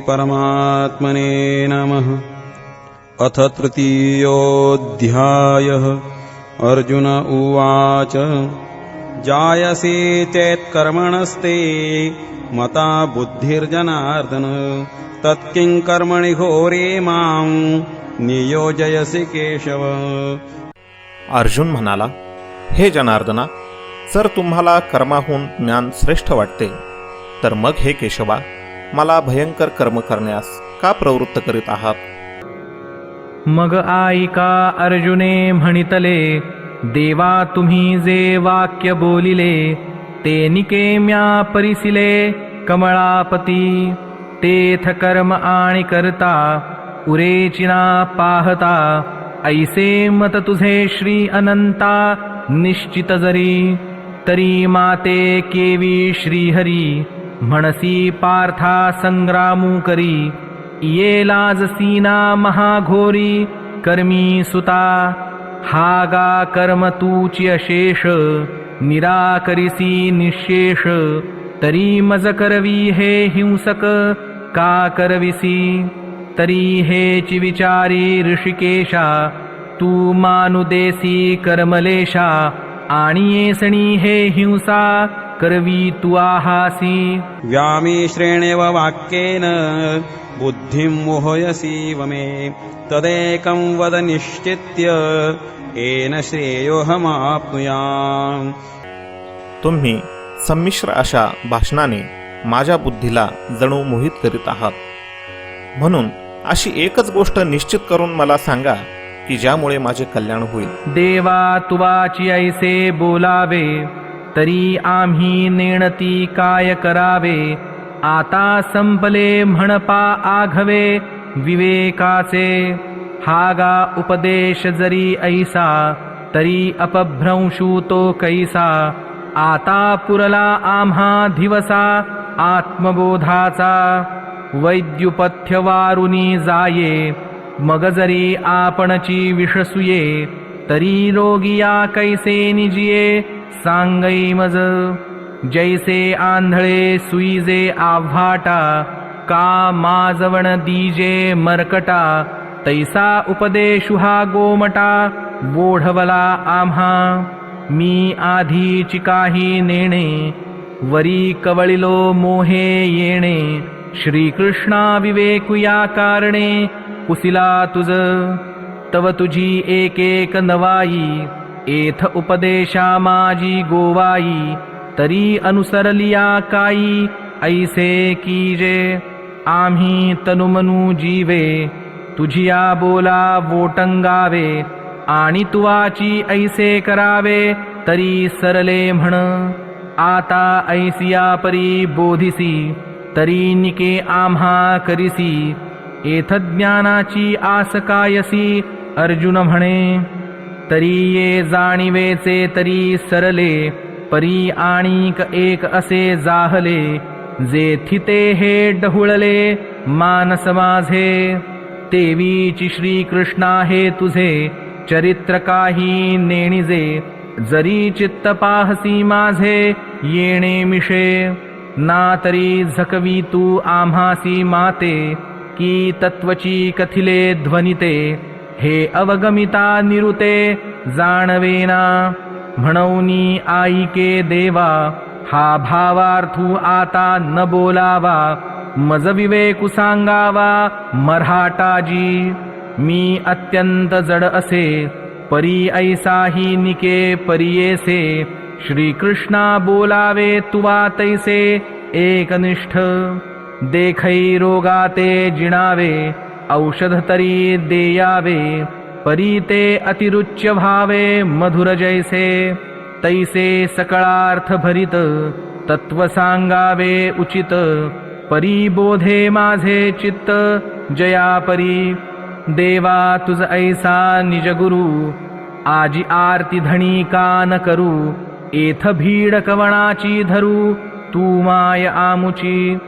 श्रीपरमात्मने नमः। अथ तृतीयोऽध्यायः। अर्जुन उवाच जायसे चेत्कर्मणस्ते मता बुद्धिर्जनार्दन तत्किं कर्मणि घोरे मां नियोजयसि केशव। अर्जुन म्हणाला, हे जनार्दना, जर तुम्हाला कर्माहून ज्ञान श्रेष्ठ वाटते तर मग हे केशवा, मला भयंकर कर्म करण्यास का प्रवृत्त करीत आहात? मग ऐका अर्जुने म्हणितले, देवा तुम्ही जे वाक्य बोलिले ते निकेम्या परिसिले कमळापती। तेथ कर्म आणि करता उरेचिना पाहता, ऐसे मत तुझे श्री अनंता निश्चित जरी। तरी माते केवी श्रीहरी म्हणसी पार्था संग्रामू करी। ये लाजसीना महाघोरी कर्मी सुता, हागा कर्म तूची अशेष निराकरिसी निशेष। तरी मज करवी हे हिंसक का करविसी। तरी हेची विचारी ऋषिकेशा, तू मानुदेसी कर्मलेशा। आणि येसणी हे हिंसा करवी तू आहासी। व्यामिश्रेणेव वाक्येन बुद्धिं मोहयसीव मे तदेकं वद निश्चित्य येन श्रेयोऽहमाप्नुयाम्। तुम्ही संमिश्र अशा भाषणाने माझ्या बुद्धीला जणू मोहित करीत आहात, म्हणून अशी एकच गोष्ट निश्चित करून मला सांगा की ज्यामुळे माझे कल्याण होईल। देवा तुवाची ऐसे बोलावे, तरी आम्ही नेणती काय करावे। आता संपले म्हणपा आघवे विवेकाचे, हागा उपदेश जरी ऐसा तरी अपभ्रंशू तो कैसा। आता पुरला आम्हा दिवसा आत्मबोधाचा, वैद्युपथ्य वारुनी जाये। मग जरी आपणची विषसूये, तरी रोगिया कैसे निजिये सांगई मज। जैसे आंधळे सुईजे आव्हाटा, का माजवण दीजे मरकटा। तैसा उपदेशु हा गोमटा बोढवला आम्हा। मी आधीची काही नेणे, वरी कवळिलो मोहे येणे। श्रीकृष्णा विवेकुया कारणे कुसिला तुझ। तव तुझी एक एक नवाई, एथ उपदेशा माझी गोवाई। तरी अनुसरलिया काई ऐसे कीजे। आम्ही तनुमनु जीवे, तुझिया बोला वोटंगावे। आणि तुवाची ऐसे करावे, तरी सरले म्हण। आता ऐसिया परी बोधिसी, तरी निके आम्हा करिसी। एथ ज्ञानाची आस कायसी अर्जुन म्हणे। तरी ये जाणिवेचे तरी सरले, परी आणिक एक असे जाहले। जेथिते हे डहुळले मानस माझे, तेवीची श्रीकृष्णा हे तुझे चरित्र काही नेणिजे। जरी चित्त पाहसी माझे येणे मिशे, ना तरी झकवी तू आम्हासी माते। की तत्वची कथिले ध्वनिते, हे अवगमिता निरुते जाणवेना। म्हणूनी आईके देवा, हा भावार्थू आता न बोलावा। मज विवेकु सांगावा मराठाजी। मी अत्यंत जड असे, परी ऐसाही निके परियेसे। श्रीकृष्णा बोलावे तुवा तैसे एकनिष्ठ। देखै रोगाते जिणावे, औषध तरी देयावे। परी ते अतिरुच्य भावे मधुर जैसे। तैसे सकळार्थ भरित तत्व सांगावे उचित। परी बोधे माझे चित्त जया परी। देवा तुझ ऐसा निज गुरु, आजी आरती धणी का न करू। एथ भीड कवणाची धरू, तू माय आमुची।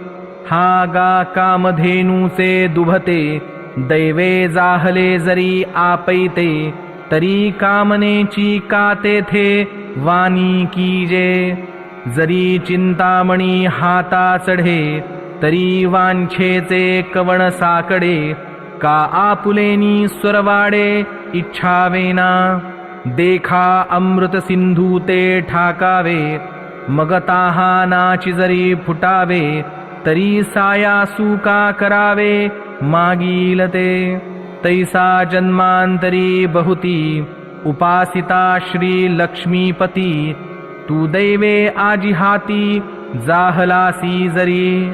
हा गा कामधेनूचे दुभते, दैवे जाहले जरी आपैते। तरी कामनेची का तेथे वाणी कीजे। जरी चिंतामणी हाता चढे, तरी वांछेचे कवण साकडे, का आपुलेनी स्वरवाडे इच्छावेना. देखा अमृत सिंधू ते ठाकावे, मग ताहानाची जरी फुटावे, तरी सायासू का करावे मागील ते. तैसा जन्मांतरी बहुती, उपासिता श्री लक्ष्मीपती. तू दैवे आजिहाती, जाहलासी जरी.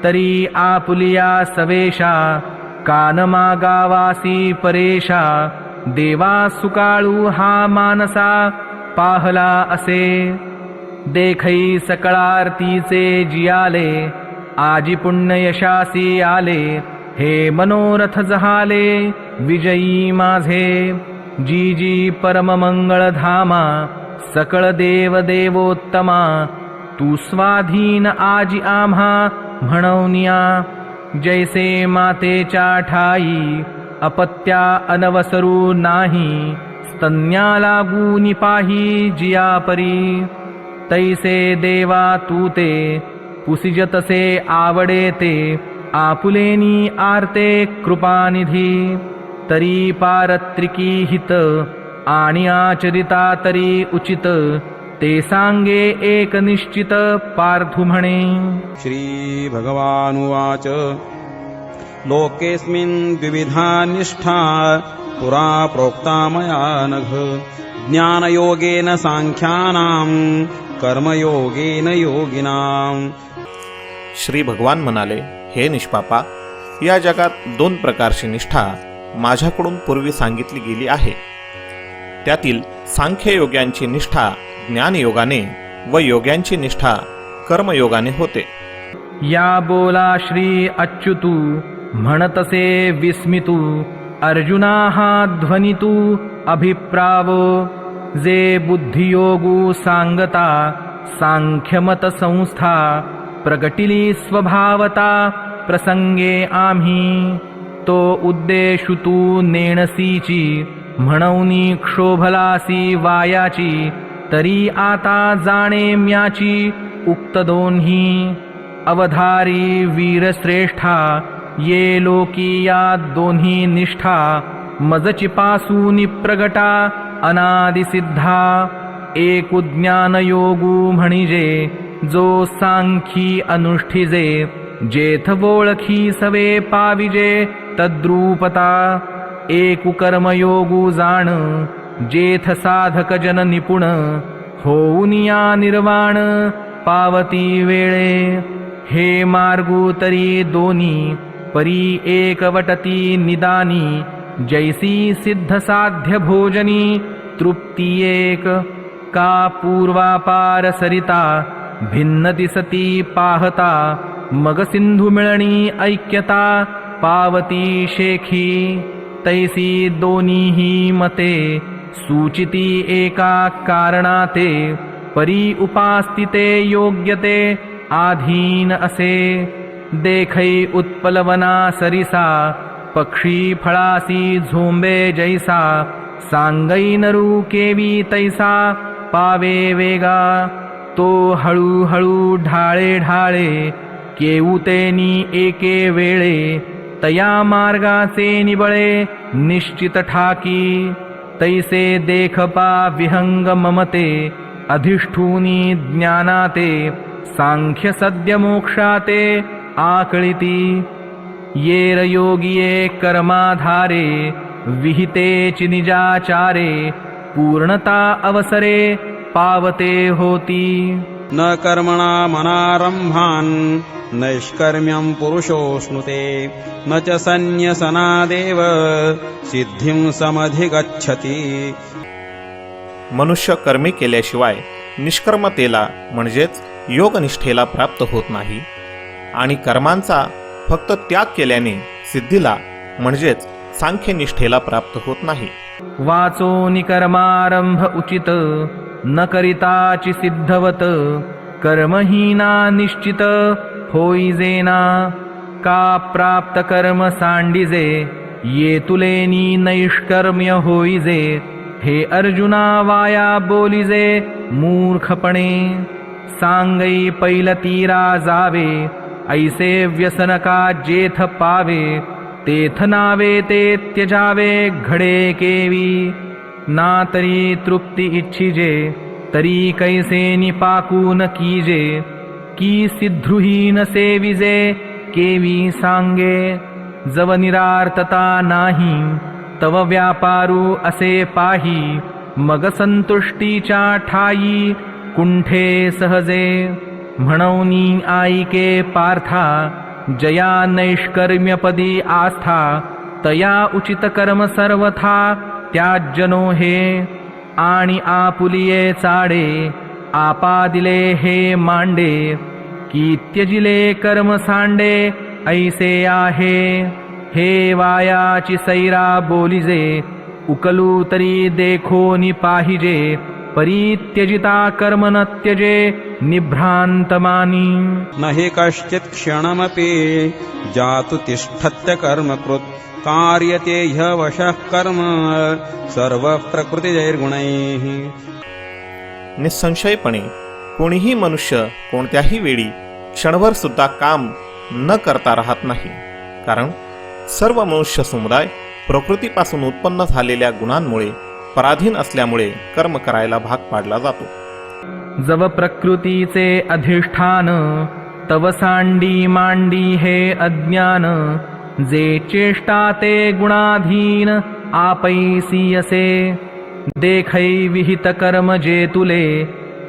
तरी आपुलिया सवेशा, कान मागावासी परेशा. देवा सुकाळू हा मानसा, पाहला असे. देखै सकळार्तीचे जियाले, आजी पुण्य यशासी आले. हे मनोरथ जहाले, विजयी माझे. जी जी परम मंगळ धामा, सकळ देव देवोत्तमा. तू स्वाधीन आजी आम्हा म्हणवनिया. जैसे मातेच्या ठाई, अपत्या अनवसरू नाही. स्तन्या लागूनी पाही जिया परी. तैसे देवा तू ते, पुसिजतसे आवडे ते. आपुलेनी आर्ते कृपानिधी. तरी पारत्रिकी हित, आणि आचरिता तरी उचित. ते सांगे एक निश्चित पार्थु म्हणे. श्री भगवानुवाच लोकेऽस्मिन् द्विविधा निष्ठा पुरा प्रोक्ता मया नघ. ज्ञानयोगेन सांख्यानां कर्मयोगेन योगिनां. श्री भगवान म्हणाले, हे निष्पापा, या जगात 2 प्रकारची निष्ठा माझ्याकडून पूर्वी सांगितली गेली आहे. त्यातील सांख्ययोग्यांची निष्ठा ज्ञानयोगाने व योग्यांची निष्ठा कर्मयोगाने होते. या बोला श्री अच्युतू, म्हणतसे विस्मितू. अर्जुना हा ध्वनितू अभिप्रावो. जे बुद्धियोगू सांगता, सांख्यमत संस्था. प्रगटिली स्वभावता, प्रसंगे आम्ही. तो उद्देशु तू नेणसीची, म्हणूनी क्षोभलासी वायाची. तरी आता जाणे म्याची उक्त दोन्ही. अवधारी वीरश्रेष्ठा, ये लोकी या दोन्ही निष्ठा. मजची पासूनी प्रगटा अनादिसिद्धा. एक ज्ञानयोगू म्हणजे, जो सांख्यी अनुष्ठिजे. जेथ ओळखी सवे पाविजे तद्रूपता. एक कर्मयोगू जाण, जेथ साधक जन निपुण. होऊनिया निर्वाण पावती वेळे. हे मार्गू तरी दोन्ही, परी एकवटती निदानी. जैसी सिद्ध साध्य भोजनी, तृप्ती एक. का पूर्वापार सरिता, भिन्न दिसती पाहता. मग सिंधू मिळणी ऐक्यता, पावती शेखी. तैसी दोन्हीही मते, सूचिती एका कारणाते. परी उपास्तिते योग्यते, आधीन असे. देखै उत्पलवना सरिसा, पक्षी फळासी झोंबे जैसा. सांगै नरू केवी तैसा, पावे वेगा. तो हळूहळू ढाळे ढाळे, केऊतेनी एके वेळे. तया मार्गाचे निबळे, निश्चित ठाकी. तैसे देखपा विहंग ममते, अधिष्ठूनी ज्ञानाते. सांख्य सद्य मोक्षाते आकळिती. येर योगिये कर्माधारे, विहितेची निजाचारे. पूर्णता अवसरे, पावते होती. न कर्मणा मनारंभान् नैष्कर्म्यं पुरुषोऽश्नुते. न च संन्यसनादेव सिद्धिं समधिगच्छति. मनुष्य कर्मे केल्याशिवाय निष्कर्मतेला म्हणजेच योगनिष्ठेला प्राप्त होत नाही. आणि कर्मांचा फक्त त्याग केल्याने सिद्धीला म्हणजेच सांख्यनिष्ठेला प्राप्त होत नाही. वाचो निकर्मारंभ उचित, न करिताची सिद्धवत. कर्महीना निश्चित होईजेना. का प्राप्त कर्म सांडिजे, ये तुलेनी नैष्कर्म्य होईजे. हे अर्जुना वाया बोलिजे मूर्खपणे. सांगई पैलतीरा जावे, ऐसे व्यसन का जेथ पावे तेथ नावे ते त्यजावे घडे केवी ना तरी तृप्ती इच्छिजे तरी कैसे निपाकून कीजे की सिद्धृहीन सेविजे केवी सांगे जव निरार्थता नाही तव व्यापारू असे पाही मग संतुष्टीच्या ठाई कुंठे सहजे म्हणूनी आईके पार्था जया नैष्कर्म्यपदी आस्था तया उचित कर्म सर्वथा त्याज्जनो हे आणि आपुलिये चाडे आपा दिले हे मांडे की त्यजिले कर्म सांडे ऐसे आहे हे वायाची सैरा बोलिजे उकलू तरी देखो नि पाहिजे परित्यजिता कर्म न त्यजे निभ्रांतमानी न हि कश्चित् क्षणमपि जातु तिष्ठत्य कर्मकृत् कार्यते ह्यवशः कर्म सर्वः प्रकृतिजैर्गुणैः. निसंशयपणे कोणीही मनुष्य कोणत्याही वेळी क्षणभर सुद्धा काम न करता राहत नाही, कारण सर्व मनुष्य समुदाय प्रकृतीपासून उत्पन्न झालेल्या गुणांमुळे पराधीन असल्यामुळे कर्म करायला भाग पाडला जातो. जव प्रकृतीचे अधिष्ठान तव सांडी मांडी हे अज्ञान जे चेष्टा ते गुणाधीन आपैसी असे देखै विहित कर्म जे तुले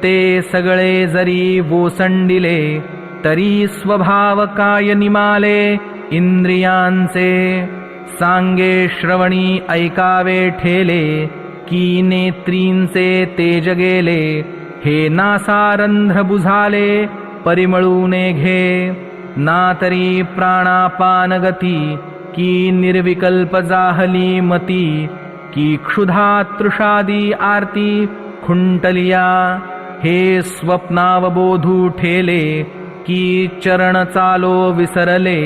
ते सगळे जरी वोसंडिले तरी स्वभाव काय निमाले इंद्रियांचे सांगे श्रवणी ऐकावे ठेले की नेत्रींचे तेज गेले हे नासारंध्र बुझाले परिमळूने घे ना तरी प्राणापान गती की निर्विकल्प जाहली मती की क्षुधा तृषादी आरती खुंटलिया हे स्वप्नावबोधू ठेले की चरण चालो विसरले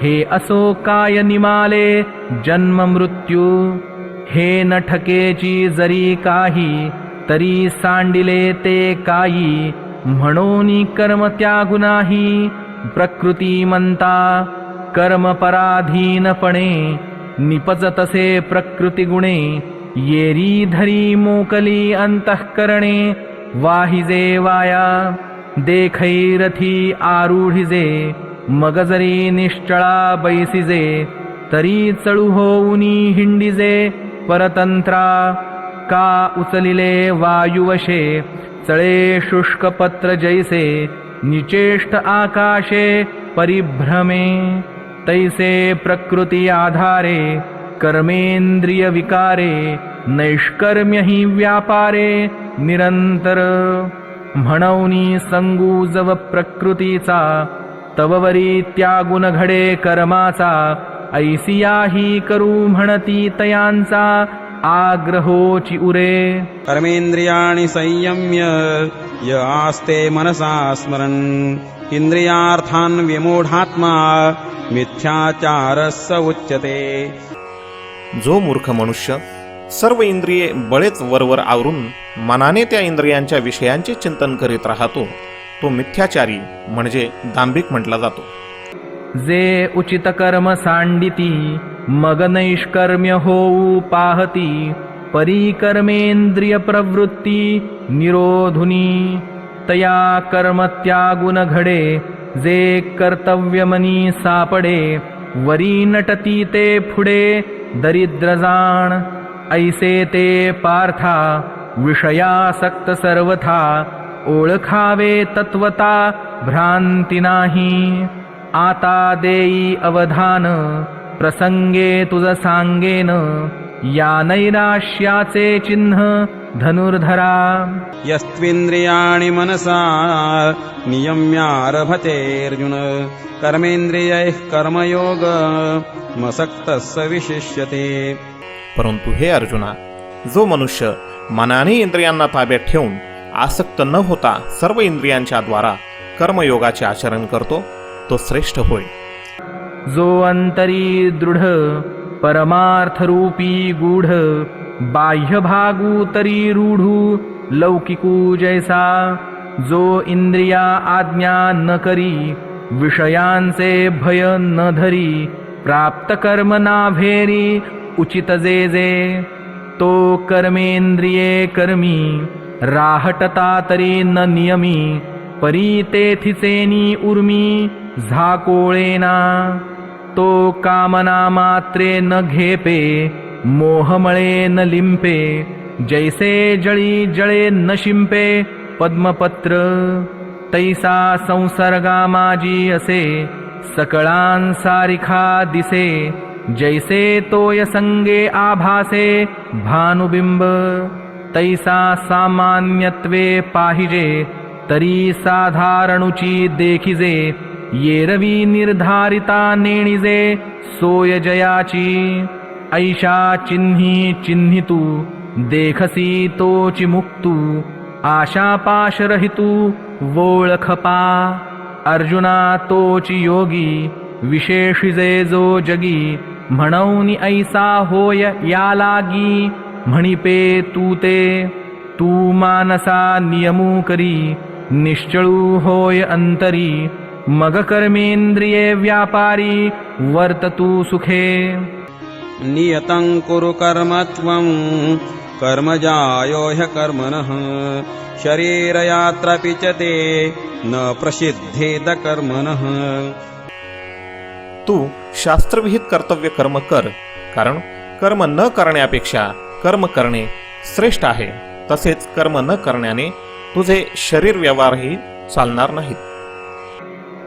हे असो काय निमाले जन्म मृत्यू हे न ठकेची जरी काही तरी सांडिले ते काही म्हणून कर्म त्यागु नाही प्रकृती म्हणता कर्म पराधीनपणे निपजतसे प्रकृती गुणे येरी धरी मोकली अंतःकरणे वाहिजे वाया देखैरथी आरूढिजे मग जरी निश्चळा बैसिजे तरी चळू होऊनी हिंडिजे परतंत्रा का उचलिले वायुवशे चळे शुष्क पत्र जैसे निचेष्ट आकाशे परिभ्रमे तैसे प्रकृती आधारे कर्मेंद्रिय विकारे नैष्कर्म्य ही व्यापारे निरंतर म्हणूनी संगू जव प्रकृतीचा तववरी त्यागुण घडे कर्माचा ऐसियाही करू म्हणती तयांचा आग्रहोची उरे कर्मेंद्रियाणि संयम्य य आस्ते मनसा स्मरन् इंद्रियार्थान् विमूढात्मा मिथ्याचारस्य उच्यते. जो मूर्ख मनुष्य सर्व इंद्रिये बळेच वरवर आवरून मनाने त्या इंद्रियांच्या विषयांचे चिंतन करीत राहतो तो मिथ्याचारी म्हणजे दांभिक म्हटला जातो. जे उचित कर्म सांडिती मग नैष्कर्म्य होऊ पाहती परिकर्मेंद्रिय प्रवृत्ती निरोधुनी तया कर्म त्यागुण घडे जे कर्तव्यमनी सापडे वरी नटती ते पुढे दरिद्रजाण ऐसे ते पार्था विषयासक्त सर्वथा ओळखावे तत्वता भ्रांती नाही. आता देई अवधान प्रसंगे तुझ सांगेन या नैराश्याचे चिन्ह धनुर्धरा. यस्त्विन्द्रियाणि मनसा नियम्यारभतेऽर्जुन कर्मेन्द्रियैः कर्मयोग मसक्तः स विशिष्यते. परंतु हे अर्जुना, जो मनुष्य मनाने इंद्रियांना ताब्यात ठेवून आसक्त न होता सर्व इंद्रियांच्या द्वारा कर्मयोगाचे आचरण करतो तो श्रेष्ठ होय. जो अंतरी दृढ परमार्थरूपी गूढ बाह्य भागू तरी रूढू लौकिकू जैसा जो इंद्रिया आज्ञा न करी विषयांचे भय न धरी प्राप्त कर्म नाभेरी उचित जे जे तो कर्मेंद्रिये कर्मी राहटता तरी न नियमी परी तेथिचेनी उर्मी झाकोळेना तो कामना मात्रे न घेपे मोहमळे न लिंपे जैसे जळी जळे न शिंपे पद्मपत्र तैसा संसर्गा माझी असे सकळांसारिखा दिसे जैसे तोय संगे आभासे भानुबिंब तैसा सामान्यत्वे पाहिजे तरी साधारणुची देखिजे येरवी निर्धारिता नेणिजे सोय जयाची ऐशा चिन्ही चिन्हितू देखसी तोची मुक्तू आशापाश रहितू वोळखपा अर्जुना तोची योगी विशेषिजे जो जगी म्हणौनी ऐसा होय या लागी म्हणिपे तू ते तू मानसा नियमू करी निश्चळू होय अंतरी मग कर्मेंद्रिये व्यापारी वर्ततू सुखे नियतं कुरु कर्मत्वं कर्मजायो ह्यकर्मणः शरीरयात्रापि च ते न प्रसिद्धेद कर्मणः तू शास्त्रविहित कर्तव्य कर्म कर, कारण कर्म न करण्यापेक्षा कर्म करणे श्रेष्ठ आहे. तसेच कर्म न करण्याने तुझे शरीर व्यवहारही चालणार नाहीत.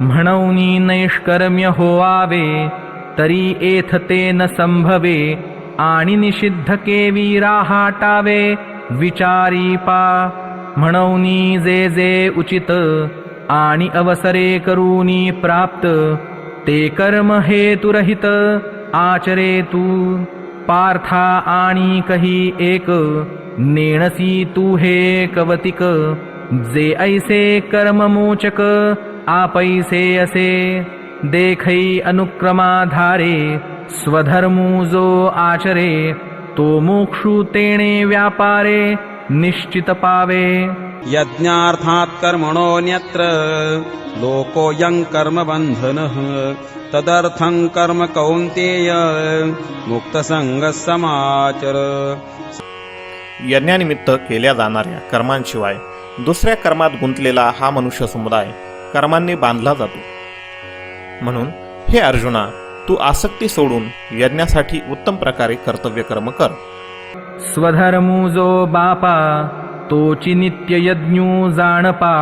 म्हणौनी नैष्कर्म्य होवावे तरी एथ ते न संभवे आणि निषिद्ध केवी राहाटावे विचारी पा म्हणौनी जे जे उचित आणि अवसरे करूनी प्राप्त ते कर्म हेतुरहित आचरे तू पार्था आणि कही एक नेणसी तू हे कवतिक जे ऐसे कर्ममोचक आपैसे असे देखै अनुक्रमाधारे स्वधर्मू जो आचरे तो मोक्षू तेणे व्यापारे निश्चित पावे. यज्ञार्थात् कर्मणोऽन्यत्र लोकोऽयं कर्मबन्धनः तदर्थं कर्म कौन्तेय मुक्तसंगः समाचर. यज्ञानिमित्त केल्या जाणाऱ्या कर्मांशिवाय दुसऱ्या कर्मात गुंतलेला हा मनुष्य समुदाय कर्मांनी बांधला जातो. म्हणून हे अर्जुना, तू आसक्ती सोडून यज्ञासाठी उत्तम प्रकारे कर्तव्य कर्म कर. स्वधर्मू जो बापा तोची नित्य यज्ञू जाणपा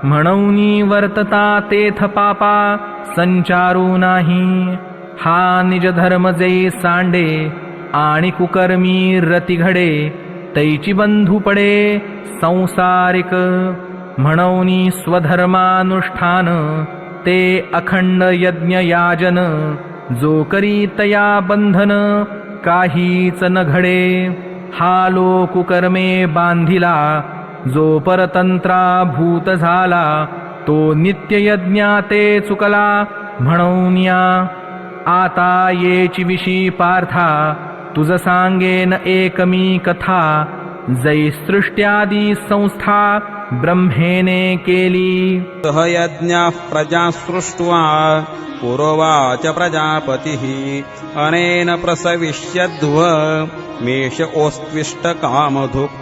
म्हणौनी वर्तता तेथ पापा संचारू नाही. हा निज धर्म जे सांडे आणि कुकर्मी रती घडे तैची बंधू पडे संसारिक. म्हणौनी स्वधर्मानुष्ठान ते अखंड यज्ञ याजन जो करी तया बंधन काहीच न घडे. हा लोकुकर्मे बांधिला जो परतंत्रा भूत झाला तो नित्य यज्ञाते चुकला म्हणौनिया. आता येची विशी पार्था तुझ सांगेन एकमी कथा जै सृष्ट्यादी संस्था ब्रह्मेने केली. सह यज्ञाः प्रजा सृष्ट्वा पुरोवाच प्रजापतिः अनेन प्रसविष्यध्व मेष ओस्त्विष्ट कामधुक्.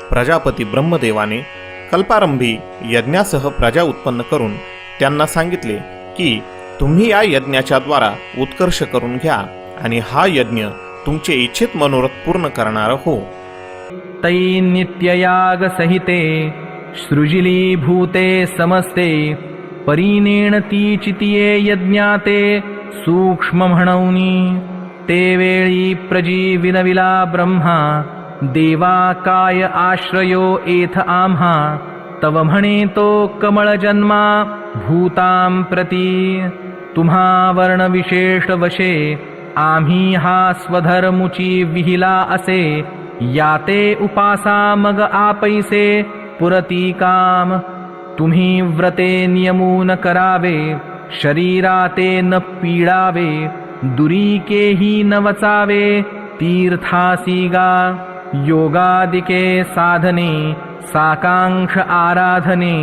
प्रजापती ब्रह्मदेवाने कल्पारंभी यज्ञासह प्रजा उत्पन्न करून त्यांना सांगितले की तुम्ही या यज्ञाच्या द्वारा उत्कर्ष करून घ्या आणि हा यज्ञ तुमचे इच्छित मनोरथ पूर्ण करणारा हो. तै नित्ययाग सहिते सृजिली भूते समस्ते परिनेण ती चितिये यज्ञाते सूक्ष्म म्हणौनी. ते वेळी प्रजीविनविला ब्रह्मा देवा काय आश्रयो एथ आम्हा तव म्हणे तो कमळ जन्मा भूतां प्रती. तुम्हा वर्ण विशेष वशे आम्ही हा स्वधर्मुची विहिला असे याते उपासा मग आपैसे पुरती काम. तुम्ही व्रते नियमून करावे शरीराते न पीडावे दुरीकेही न वचावे तीर्थासी गा. योगादिके साधने साकांक्ष आराधने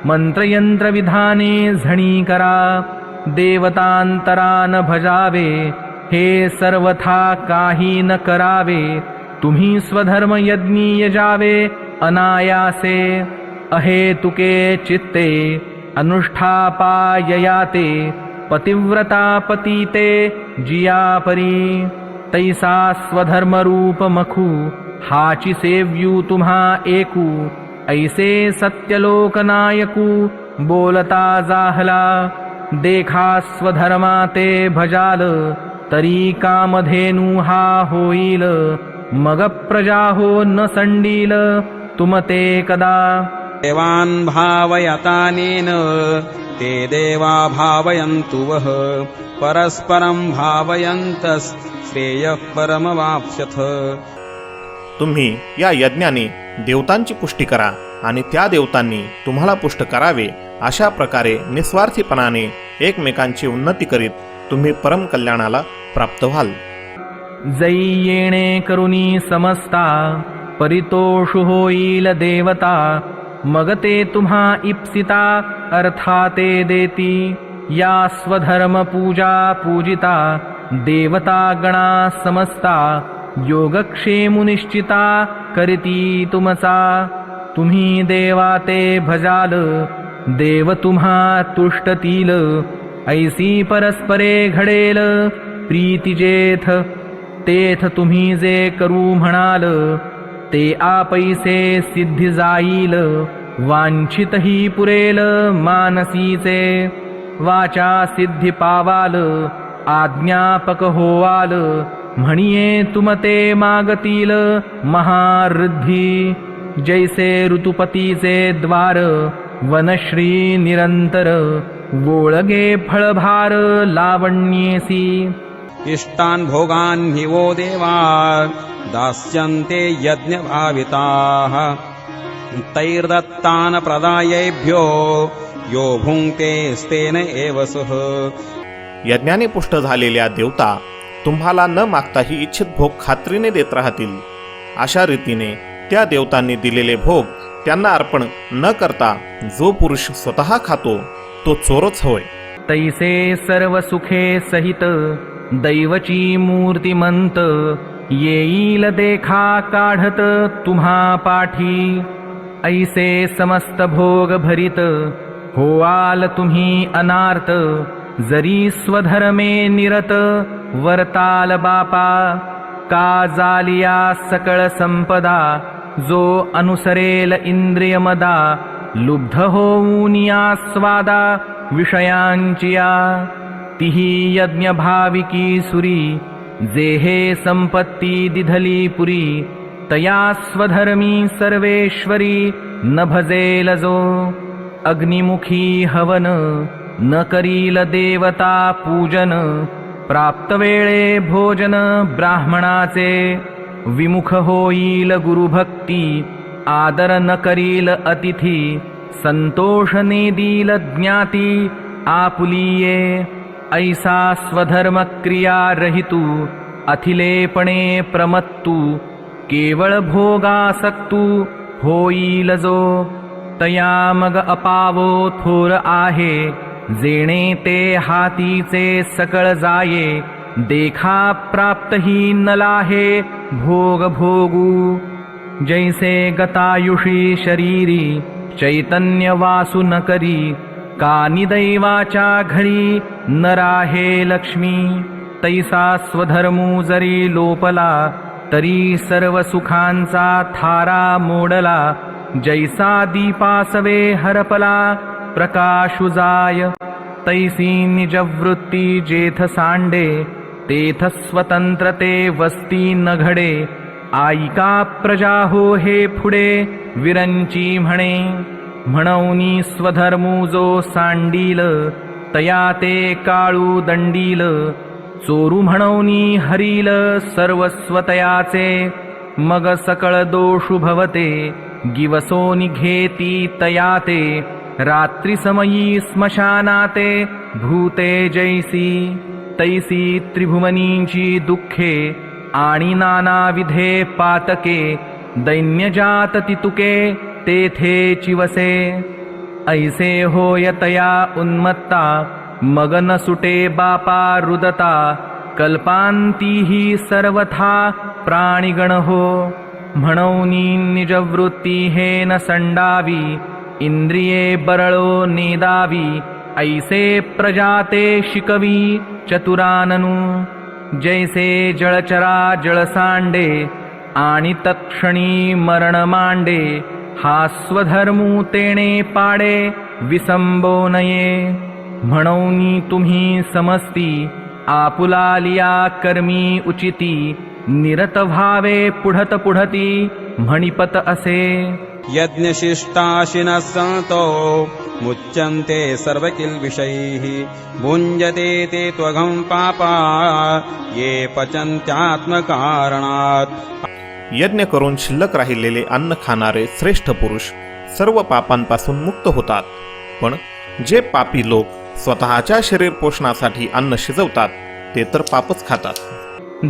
मंत्रयंत्रविधाने झणी करा. देवतांतरा न भजावे, हे सर्वथा काही न करावे. तुम्ही स्वधर्म यज्ञी यजावे अनायासे. अहेतुके चित्ते अनुष्ठापाययाते, पतिव्रता पतीते जियापरी. तैसा स्वधर्मरूप मखू, हाची सेव्यू तुम्हा एकू. ऐसे सत्यलोकनायकू, बोलता जाहला. देखा स्वधर्मा ते भजाल, तरी कामधेनू हा होईल. मग प्रजा हो न संडील, तुमते कदा. देवान् भावयतानेन ते देवा भावयन्तु वः. परस्परं भावयन्तस् श्रेयः परमवाप्स्यथ. तुम्ही या यज्ञाने देवतांची पुष्टी करा आणि त्या देवतांनी तुम्हाला पुष्ट करावे. अशा प्रकारे निस्वार्थीपणाने एकमेकांची उन्नती करीत तुम्ही परम कल्याणाला प्राप्त व्हाल. जै येणे करुणी समस्ता, परितोषु होईल देवता. मग ते तुम्हा इप्सिता, अर्थाते देती. या स्वधर्म पूजा पूजिता, देवता गणा समस्ता. योगक्षेमु निश्चिता, करिती तुमचा. तुम्ही देवा ते भजाल, देव तुम्हा तुष्टतील. ऐसी परस्परे घडेल प्रीती जेथ. तेथ तुम्ही जे करू म्हणाल, ते आपैसे सिद्धी जाईल. वांछित ही पुरेल मानसीचे. वाचा सिद्धी पावाल, आज्ञापक होवाल. म्हणिये तुमते मागतील महाऋद्धी. जैसे ऋतुपतीचे द्वार, वनश्री निरंतर. गोळगे फळभार लावण्येसी. इष्टान् भोगान् हि वो देवा दास्यन्ते यज्ञभाविताः. तैर्दत्तान् प्रदायेभ्यो यो भुङ्क्तेस्तेन एव सः. यज्ञाने पुष्ट झालेल्या देवता तुम्हाला न मागताही इच्छित भोग खात्रीने देत राहतील. अशा रीतीने त्या देवतांनी दिलेले भोग त्यांना अर्पण न करता जो पुरुष स्वतः खातो तो चोरच होय. तैसे सर्व सुखे सहित, दैवची मूर्तिमंत. येईल देखा काढत तुम्हा पाठी. ऐसे समस्त भोग भरित, होआल तुम्ही अनार्त. जरी स्वधर्मे निरत, वर्ताल बापा. का जालिया सकळ संपदा, जो अनुसरेल इंद्रियमदा. लुब्ध होऊन या स्वादा विषयांचिया. तिही यज्ञ भाविकी सुरी, जेहे संपत्ती दिधली पुरी. तया स्वधर्मी सर्वेश्वरी, न भजेल जो. अग्निमुखी हवन, न करील देवता पूजन. प्राप्त वेळे भोजन ब्राह्मणाचे. विमुख होईल गुरुभक्ती, आदर न करील अतिथी. संतोष नेदील ज्ञाती आपुलिये. ऐसा स्वधर्म क्रिया रहितू, अथिलेपणे प्रमत्तू. केवळ भोगासक्तू होईल जो. तया मग अपावो थोर आहे. जेणे ते हातीचे सकळ जाये. देखा प्राप्त ही नलाहे भोग भोगू. जैसे गतायुषी शरीरी, चैतन्य वासु न करी. कानी दैवाच्या घरी न राहे लक्ष्मी. तैसा स्वधर्मू जरी लोपला, तरी सर्व सुखांचा थारा मोडला. जैसा दीपासवे हरपला, प्रकाशु जाय. तैसी निजवृत्ती जेथ सांडे, तेथ स्वतंत्रते वस्ती न घडे. आईका प्रजा हो हे पुढे विरंची म्हणे. म्हणूनी स्वधर्मू जो सांडील, तया ते काळू दंडील. चोरू म्हणूनी हरील सर्वस्व तयाचे. मग सकळ दोषु भवते, गिवसोनी घेती तयाते. रात्री समयी स्मशानाते, भूते जैसी. तैसी त्रिभुवनीची दुःखे, आणि नानाविधे पातके. दैन्यजात तितुके तेथे चिवसे. ऐसे होयतया उन्मत्ता मग न सुटे बापा रुदता कल्पांती ही सर्वथा प्राणिगण हो म्हणूनी निजवृत्ती हे न संडावी इंद्रिये बरळो नेदावी ऐसे प्रजाते शिकवी चतुराननु जैसे जळचरा जळसांडे आणि तत्क्षणी मरण मांडे हा स्वधर्मू तेणे पाडे विसंबो नये म्हणूनी तुम्ही समस्ती आपुला लिया कर्मी उचिती निरत भावे पुढत पुढती म्हणिपत असे यज्ञशिष्टाशिनः सन्तो मुच्यन्ते सर्वकिल्बिषैः भुञ्जते ते त्वघं पापा ये पचन्त्यात्मकारणात्. यज्ञ करून शिल्लक राहिलेले अन्न खाणारे श्रेष्ठ पुरुष सर्व पापांपासून मुक्त होतात, पण जे पापी लोक स्वतःच्या शरीर पोषणासाठी अन्न शिजवतात ते तर पापच खातात.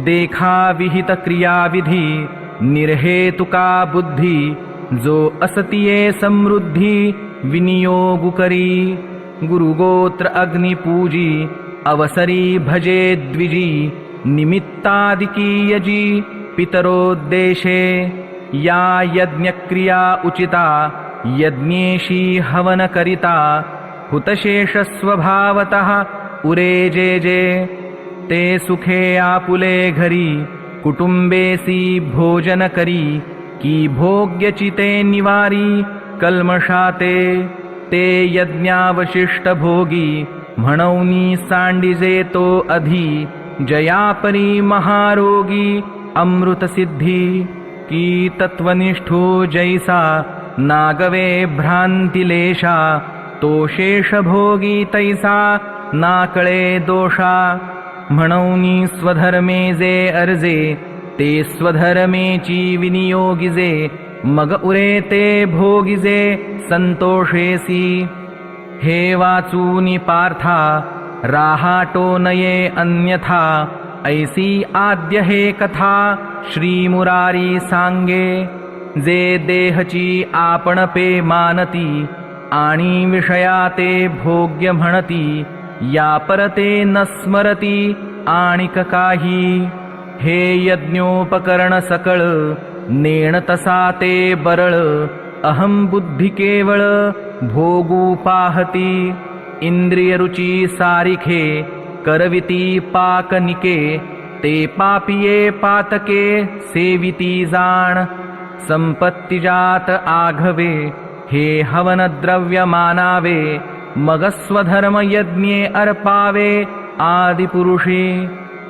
देखा विहित क्रियाविधी निर्हेतुका बुद्धी जो असतिये समृद्धी विनियोगु करी गुरुगोत्र अग्निपूजी अवसरी भजे द्विजी निमित्तादिकी यजी पितरोद्देशे या यज्ञक्रिया उचिता यज्ञेशी हवन करिता हुतशेष स्वभावतः उरे जे जे ते सुखे आपुले घरी कुटुंबेसी भोजन करी की भोग्यचिते निवारी कल्मषाते ते यज्ञावशिष्ट भोगी म्हणूनी सांडिजे तो अधि जयापरी महारोगी अमृत सिद्धी की तत्वनिष्ठो जैसा नागवे भ्रांतिलेशा तो शेष भोगी तैसा नाकळे दोषा म्हणूनी स्वधर्मे जे अर्जे ते स्वधर्मेची विनियोगिजे मग उरे ते भोगिजे संतोषेसी हे वाचूनी पार्था राहाटो नये अन्यथा ऐसी आद्य हे कथा श्री मुरारी सांगे जे देहची आपण पे मानती आणि विषयाते भोग्य म्हणती या परते न स्मरती आणिक काही हे यज्ञोपकरण सकळ नेण तसा ते बरळ अहम बुद्धी केवळ भोगू पाहती इंद्रिय रुची सारिखे करविती पाकनिके ते पापिये पातके सेविती जाण संपत्तिजात आघवे हे हवन द्रव्य मानावे मग स्वधर्म यज्ञे अर्पावे आदिपुरुषे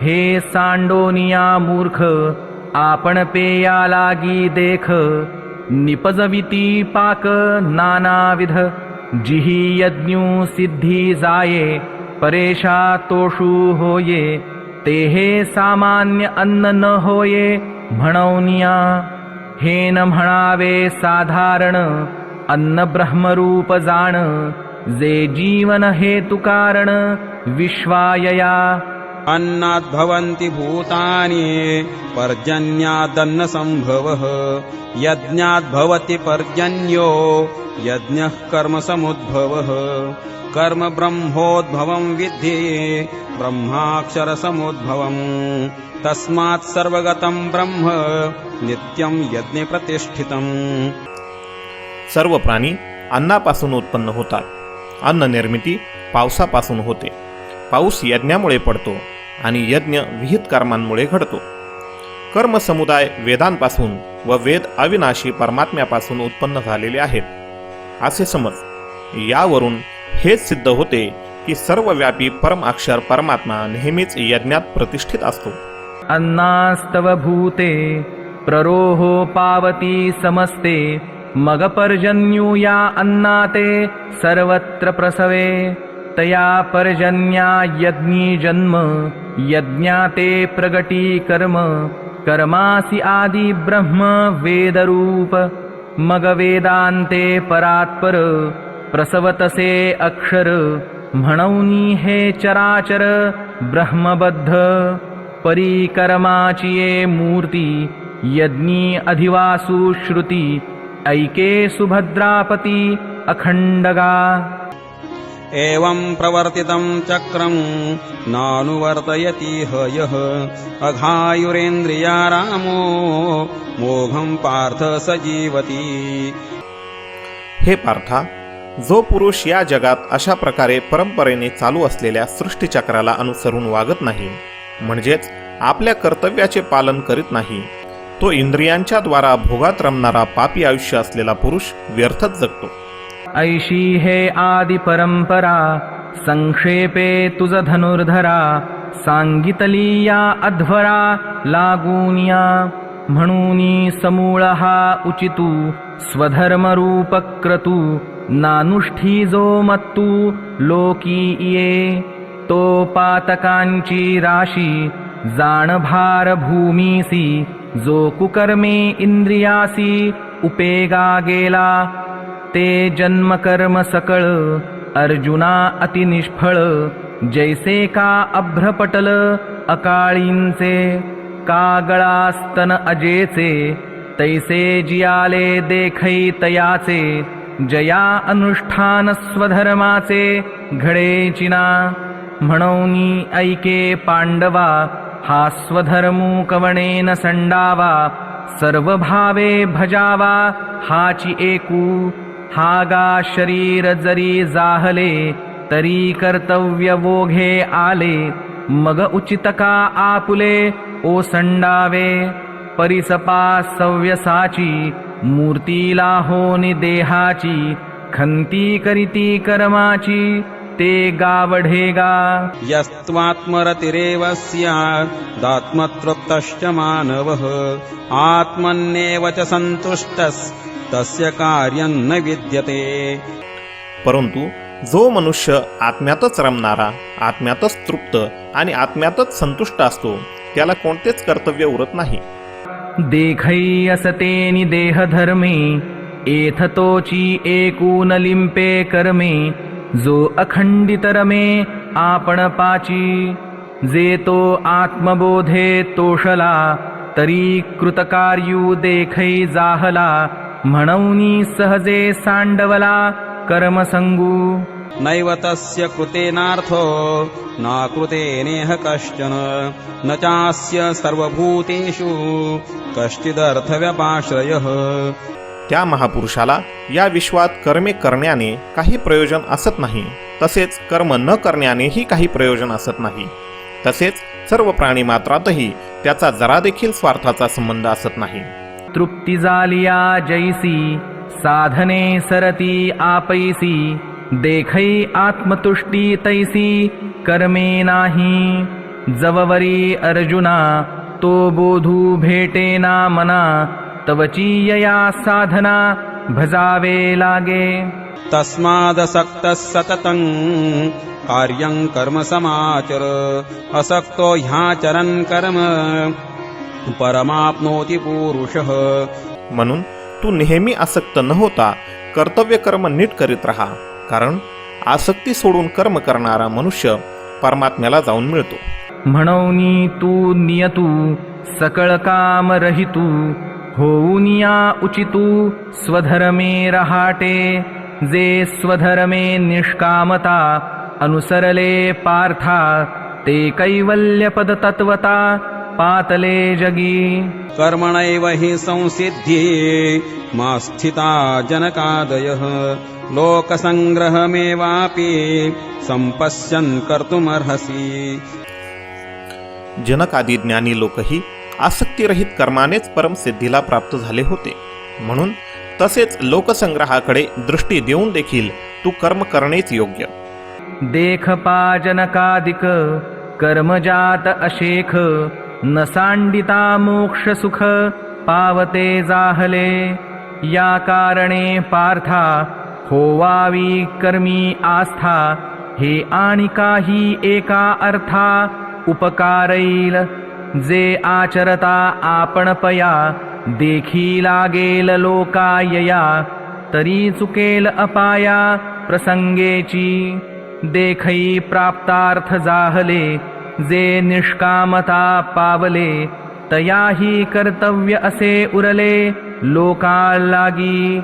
हे सांडोनिया मूर्ख आपण पेया लागी देख निपजविती पाक नानाविध जिही यज्ञू सिद्धी जाये परेशा तोषू होये ते हे सामान्य अन्न न होये म्हणौनिया हे न म्हणावे साधारण अन्न ब्रह्मरूप जाण जे जीवन हेतु कारण विश्वायया अन्नात् भवन्ति भूतानि पर्जन्यादन्न संभवः यज्ञात् भवति पर्जन्यो यज्ञः कर्म समुद्भवः कर्म ब्रह्मोद्भवं विद्धि ब्रह्माक्षर समुद्भवम् तस्मात् सर्वगतं ब्रह्म नित्यं यज्ञे प्रतिष्ठितम्. सर्व प्राणी अन्नापासून उत्पन्न होतात. अन्न निर्मिती पावसापासून होते. पाऊस यज्ञामुळे पडतो आणि यज्ञ विहित कर्मांमुळे घडतो. कर्म समुदाय वेदांपासून व वेद अविनाशी परमात्म्यापासून उत्पन्न झालेले आहेत असे समज. यावरून हेच सिद्ध होते की सर्वव्यापी परम अक्षर परमात्मा नेहमीच यज्ञात प्रतिष्ठित असतो. अन्नास्तव भूते प्ररोहो पावती समस्ते मग पर्जन्यूया अन्नाते सर्वत्र प्रसवे तया पर्जन्या यज्ञी जन्म यज्ञाते प्रगटी कर्म कर्मासि आदि ब्रह्म वेदरूप मग वेदांते परात्पर प्रसवतसे अक्षर म्हणूनी हे चराचर ब्रह्मबद्ध परिकर्माची ये मूर्ती यज्ञी अधिवासु श्रुती ऐके सुभद्रापती अखण्डगा। एवं प्रवर्तितं चक्रं नानुवर्तयति यः अघायुरेन्द्रियारामो मोघं पार्थ स जीवति। हे पार्था, जो पुरुष या जगात अशा प्रकारे परंपरेने चालू असलेल्या सृष्टीचक्राला अनुसरून वागत नाही, म्हणजेच आपल्या कर्तव्याचे पालन करीत नाही, तो इंद्रियांच्या द्वारा भोगात रमणारा पापी आयुष्य असलेला पुरुष व्यर्थच जगतो. ऐशी हे आदि परंपरा संक्षेपे तुझ धनुर्धरा. सांगितली या अध्वरा लागूनिया. म्हणूनी समूळ हा उचितू स्वधर्मरूप क्रतू. नानुष्ठी जो मत्तू लोकी ये. तो पातकांची राशी जाण भार भूमीसी. जो कुकर्मे इंद्रियासी उपेगा गेला. ते जन्मकर्म सकळ अर्जुना अति निष्फळ. जैसे का अभ्रपटल अकाळींचे. का गळास्तन अजेचे तैसे जियाले देखै तयाचे. जया अनुष्ठान स्वधर्माचे घडे चिना. म्हणूनी ऐके पांडवा हा स्वधर्मू कवणेन संडावा. सर्व भावे भजावा हाची एकू. हा गा शरीर जरी जाहले तरी कर्तव्य वोघे आले. मग उचित का आपुले ओसंडावे. परिसपा सव्यसाची मूर्तीला होनी देहाची. खंती करीती कर्माची ते गावढेगा. यस्त्वात्मरतिरेव स्यादात्मतृप्तश्च मानवः आत्मन्येव च संतुष्टस्तस्य कार्यं न विद्यते. परंतु जो मनुष्य आत्म्यातच रमणारा, आत्म्यातच तृप्त आणि आत्म्यातच संतुष्ट असतो, त्याला कोणतेच कर्तव्य उरत नाही. देखै असतेनी देहधर्मे एथतोची एकून लिंपे कर्मे. जो अखंडित रमे आपण पाची. जे तो आत्मबोधे तोषला तरी कृतकार्यू देखै जाहला. म्हणूनी सहजे सांडवला कर्मसंगू. नैव तस्य कृतेनार्थो नाकृतेनेह कश्चन. न चास्य सर्वभूतेषु कश्चिदर्थव्यपाश्रयः. त्या महापुरुषाला या विश्वात कर्मे करण्याने काही प्रयोजन असत नाही. तसेच कर्म न करण्यानेही काही प्रयोजन असत नाही. तसेच सर्व प्राणी मात्रातही त्याचा जरा देखील स्वार्थाचा संबंध असत नाही. तृप्ती जालिया जैसी साधने सरती आपैसी. देखै आत्मतुष्टी तैसी कर्मे नाही. जववरी अर्जुना तो बोधू भेटेना मना. तवचीयया साधना भजावे लागे. तस्मादसक्तः सततं कार्यं कर्म समाचर. असक्तो ह्याचरन् कर्म परमाप्नोति पुरुषः. म्हणून तू नेहमी आसक्त न होता कर्तव्य कर्म नीट करीत राहा. कारण आसक्ती सोडून कर्म करणारा मनुष्य परमात्म्याला जाऊन मिळतो. म्हणूनी तू नियतू सकळ काम रहितू. होऊनिया उचितू स्वधर्मे रहाटे. जे स्वधर्मे निष्कामता अनुसरले पार्था. ते कैवल्यपद तत्वता पातले जगी. कर्मणैव हि संसिद्धि मा स्थिता जनकादयः. लोकसंग्रहमेवापि संपश्यन् कर्तुमर्हसि. जनकादी ज्ञानी लोकही आसक्तीरहित कर्मानेच परमसिद्धीला प्राप्त झाले होते. म्हणून तसेच लोकसंग्रहाकडे दृष्टी देऊन देखील तू कर्म करणेच योग्य. देख पा जनकादिक कर्मजात अशेख. न सांडिता मोक्ष सुख पावते जाहले. या कारणे पार्था होवावी कर्मी आस्था. हे आणि काही एका अर्था उपकारैल. जे आचरता आपण पया देखी लागेल लोकायया. तरी चुकेल अपाया प्रसंगेची. देखै प्राप्तार्थ जाहले. जे निष्कामता पावले. तयाही कर्तव्य असे उरले लोकालागी.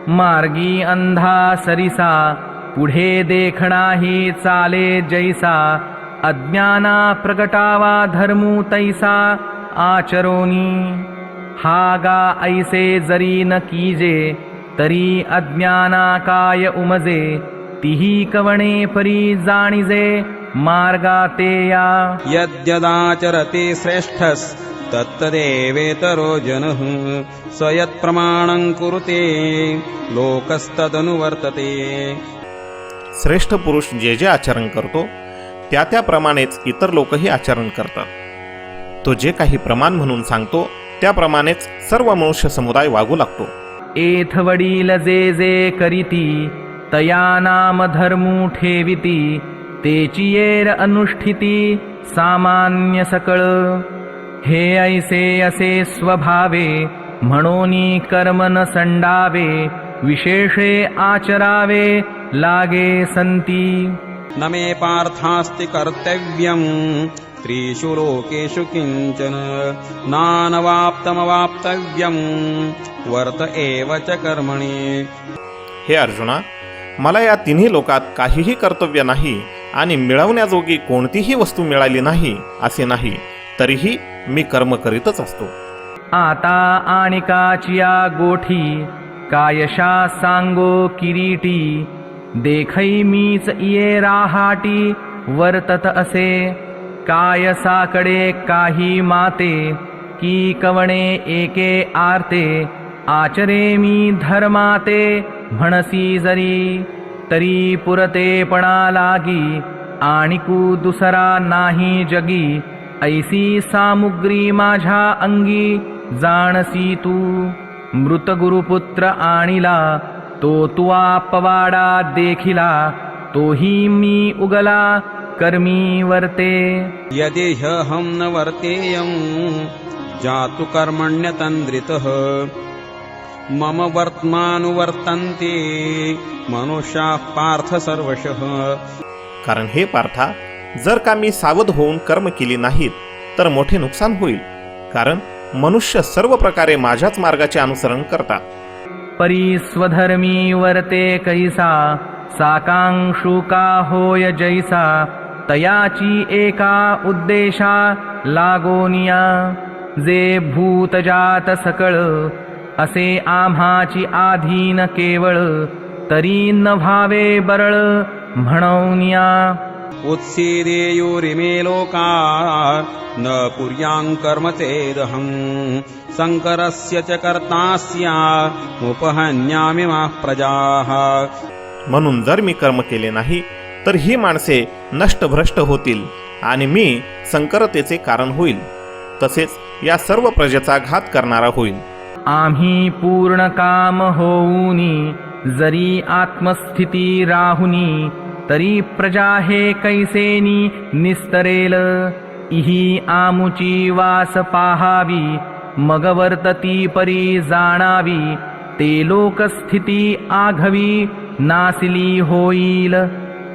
मार्गी अंधा सरिसा पुढे देखणाही चाले जैसा अज्ञाना प्रगटावा धर्मू तैसा आचरोनी हा गा ऐसे जरी न कीजे तरी अज्ञाना काय उमजे तिही कवणे परी जाणिजे मार्गा ते या यद्यदाचरते श्रेष्ठस् तत्तदेवेतरो जनः स यत्प्रमाणं कुरुते लोकस्तदनुवर्तते. श्रेष्ठ पुरुष जे जे आचरण करतो त्या त्याप्रमाणेच इतर लोकही आचरण करतात. तो जे काही प्रमाण म्हणून सांगतो त्याप्रमाणेच सर्व मनुष्य समुदाय वागू लागतो. एथ वडील जे जे करीती तया नाम धर्मू ठेविती तेची येर अनुष्ठिती सामान्य सकळ. हे ऐसे असे स्वभावे म्हणोनी कर्म न संडावे विशेषे आचरावे लागे संती. न मे पार्थास्ति कर्तव्यं त्रिषु लोकेषु किंचन नानवाप्तमवाप्तव्यं वर्त एव च कर्मणि. हे अर्जुना, मला या तिन्ही लोकात काहीही कर्तव्य नाही आणि मिळवण्याजोगी कोणतीही वस्तू मिळाली नाही असे नाही, तरीही मी कर्म करीतच असतो. आता आणिकाचिया गोठी कायशा सांगो किरीटी देखै मीच ये राहाटी वर्तत असे. काय साकडे काही माते की कवणे एके आरते आचरे मी धर्माते म्हणसी जरी तरी पुरतेपणा लागी आणिकू दुसरा नाही जगी. ऐसी सामुग्री माझ्या अंगी जाणसी तू. मृत गुरुपुत्र आणिला तो तुवा पवाडा देखिला तोही मी उगला कर्मी वर्ते. यदि ह्यहं न वर्तेयं जातु कर्मण्यतन्द्रितः मम वर्त्मानुवर्तन्ते मनुष्याः पार्थ सर्वशः. कारण हे पार्था, जर का मी सावध होऊन कर्म केली नाहीत तर मोठे नुकसान होईल. कारण मनुष्य सर्व प्रकारे माझ्याच मार्गाचे अनुसरण करतात. परी स्वधर्मी वर्ते कैसा साकांक्षुका होय जैसा तयाची एका उद्देशा लागोनिया. जे भूतजात सकळ असे आम्हाची आधीन केवळ तरी न भावे बरळ म्हणूनिया. उत्सीदेयुरिमे लोका न कुर्यां कर्म चेदहं शंकरस्य च कर्तास्या उपहन्यामि माः प्रजाः. म्हणून जर मी कर्म केले नाही तर ही माणसे नष्टभ्रष्ट होतील आणि मी संकरतेचे कारण होईल, तसेच या सर्व प्रजेचा घात करणारा होईल. आम्ही पूर्ण काम होऊनी जरी आत्मस्थिती राहुनी तरी प्रजा हे कैसेनी निस्तरेल. इही आमुची वास पाहावी मग वर्तती परी जाणावी. ते लोकस्थिती आघवी नासिली होईल.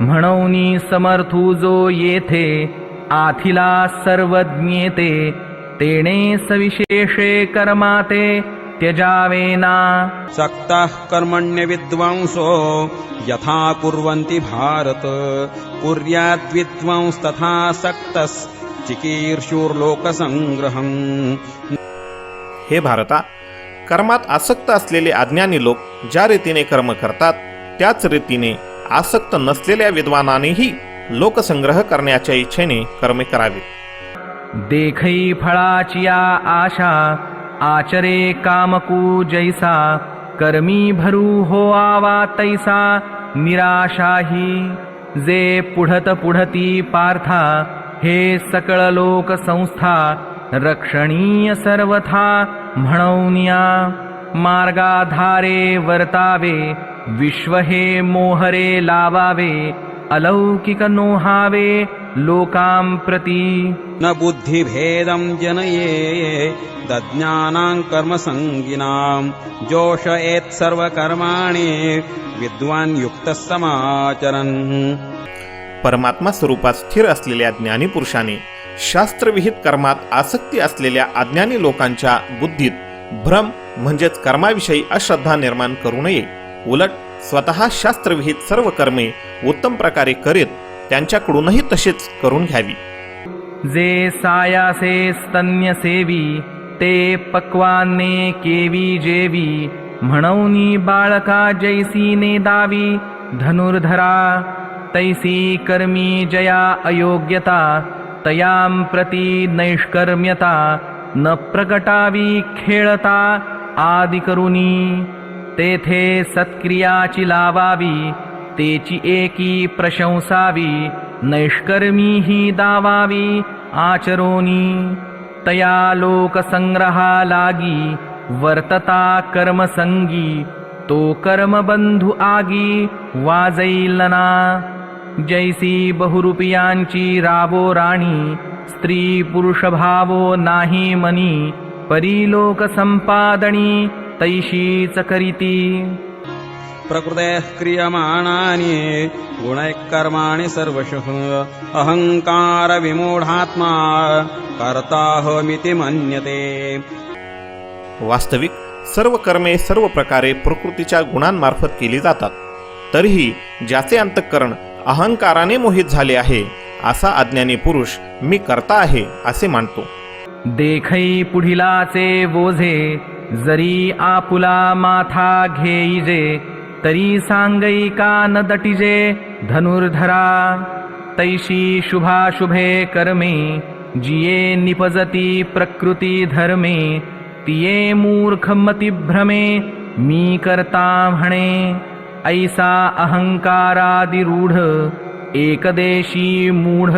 म्हणूनी समर्थू जो येथे आथिला सर्वज्ञेते तेणे सविशेषे कर्माते त्यजावेना. सक्तः कर्मण्य विद्वांसो यथा कुर्वन्ति भारत कुर्याद्विद्वांस्तथा सक्तश्चिकीर्षुर्लोकसंग्रहम्. हे भारता, कर्मात आसक्त असलेले अज्ञानी लोक ज्या रीतीने कर्म करतात त्याच रीतीने आसक्त नसलेल्या विद्वानानेही लोकसंग्रह करण्याच्या इच्छेने कर्मे करावी. देखै फळाचिया आशा आचरे कामकू जैसा कर्मी भरू हो आवा तैसा निराशाही. जे पुढत पुढती पार्था हे सकळ लोक संस्था रक्षणीय सर्वथा म्हणूनिया. मार्गाधारे वर्तावे विश्व हे मोहरे लावावे अलौकिक नोहावे लोकां प्रती. न बुद्धिभेदं जनये दज्ञानां कर्मसंगिनां जोषयेत् सर्वकर्माणि विद्वान् युक्तः समाचरन्. परमात्मा स्वरूपात स्थिर असलेल्या ज्ञानी पुरुषाने शास्त्रविहित कर्मात आसक्ती असलेल्या अज्ञानी लोकांच्या बुद्धीत भ्रम म्हणजेच कर्माविषयी अश्रद्धा निर्माण करू नये. उलट स्वतः शास्त्रविहित सर्व कर्मे उत्तम प्रकारे करीत त्यांच्याकडूनही तसेच करून घ्यावी. जे सायासे स्तन्य सेवी ते पक्वाने केवी जेवी म्हणूनी बाळका जैसी नेदावी धनुर्धरा तैसी कर्मी जया अयोग्यता तयां प्रती नैष्कर्म्यता न प्रगटावी खेळता आदि करुनी तेथे सत्क्रियाची लावावी तेची एकी प्रशंसावी नैष्कर्मी ही दावावी आचरोनी तया लोकसंग्रहा लागी वर्तता कर्मसंगी तो कर्मबंधू आगी वाजैलना जैसी बहुरूपियांची रावो राणी स्त्री पुरुष भावो नाही मनी परिलोक संपादनी तैशीच करीती प्रकृतेः क्रियमाणानि गुणैः कर्माणि सर्वशः अहंकार विमूढात्मा कर्ताहमिति मन्यते. वास्तविक सर्व कर्मे सर्व प्रकारे प्रकृतीच्या गुणांमार्फत केली जातात. तरीही ज्याचे अंतःकरण अहंकाराने मोहित झाले आहे असा अज्ञानी पुरुष मी कर्ता आहे असे मानतो. देखै पुढिलाचे वोझे जरी आपुला माथा घेईजे तरी सांगई का न दटिजे धनुर्धरा तैशी शुभाशुभे कर्मे जिये निपजती प्रकृती धर्मे तिये मूर्ख मतिभ्रमे मी करता म्हणे ऐसा अहंकारादिरूढ एकदेशी मूढ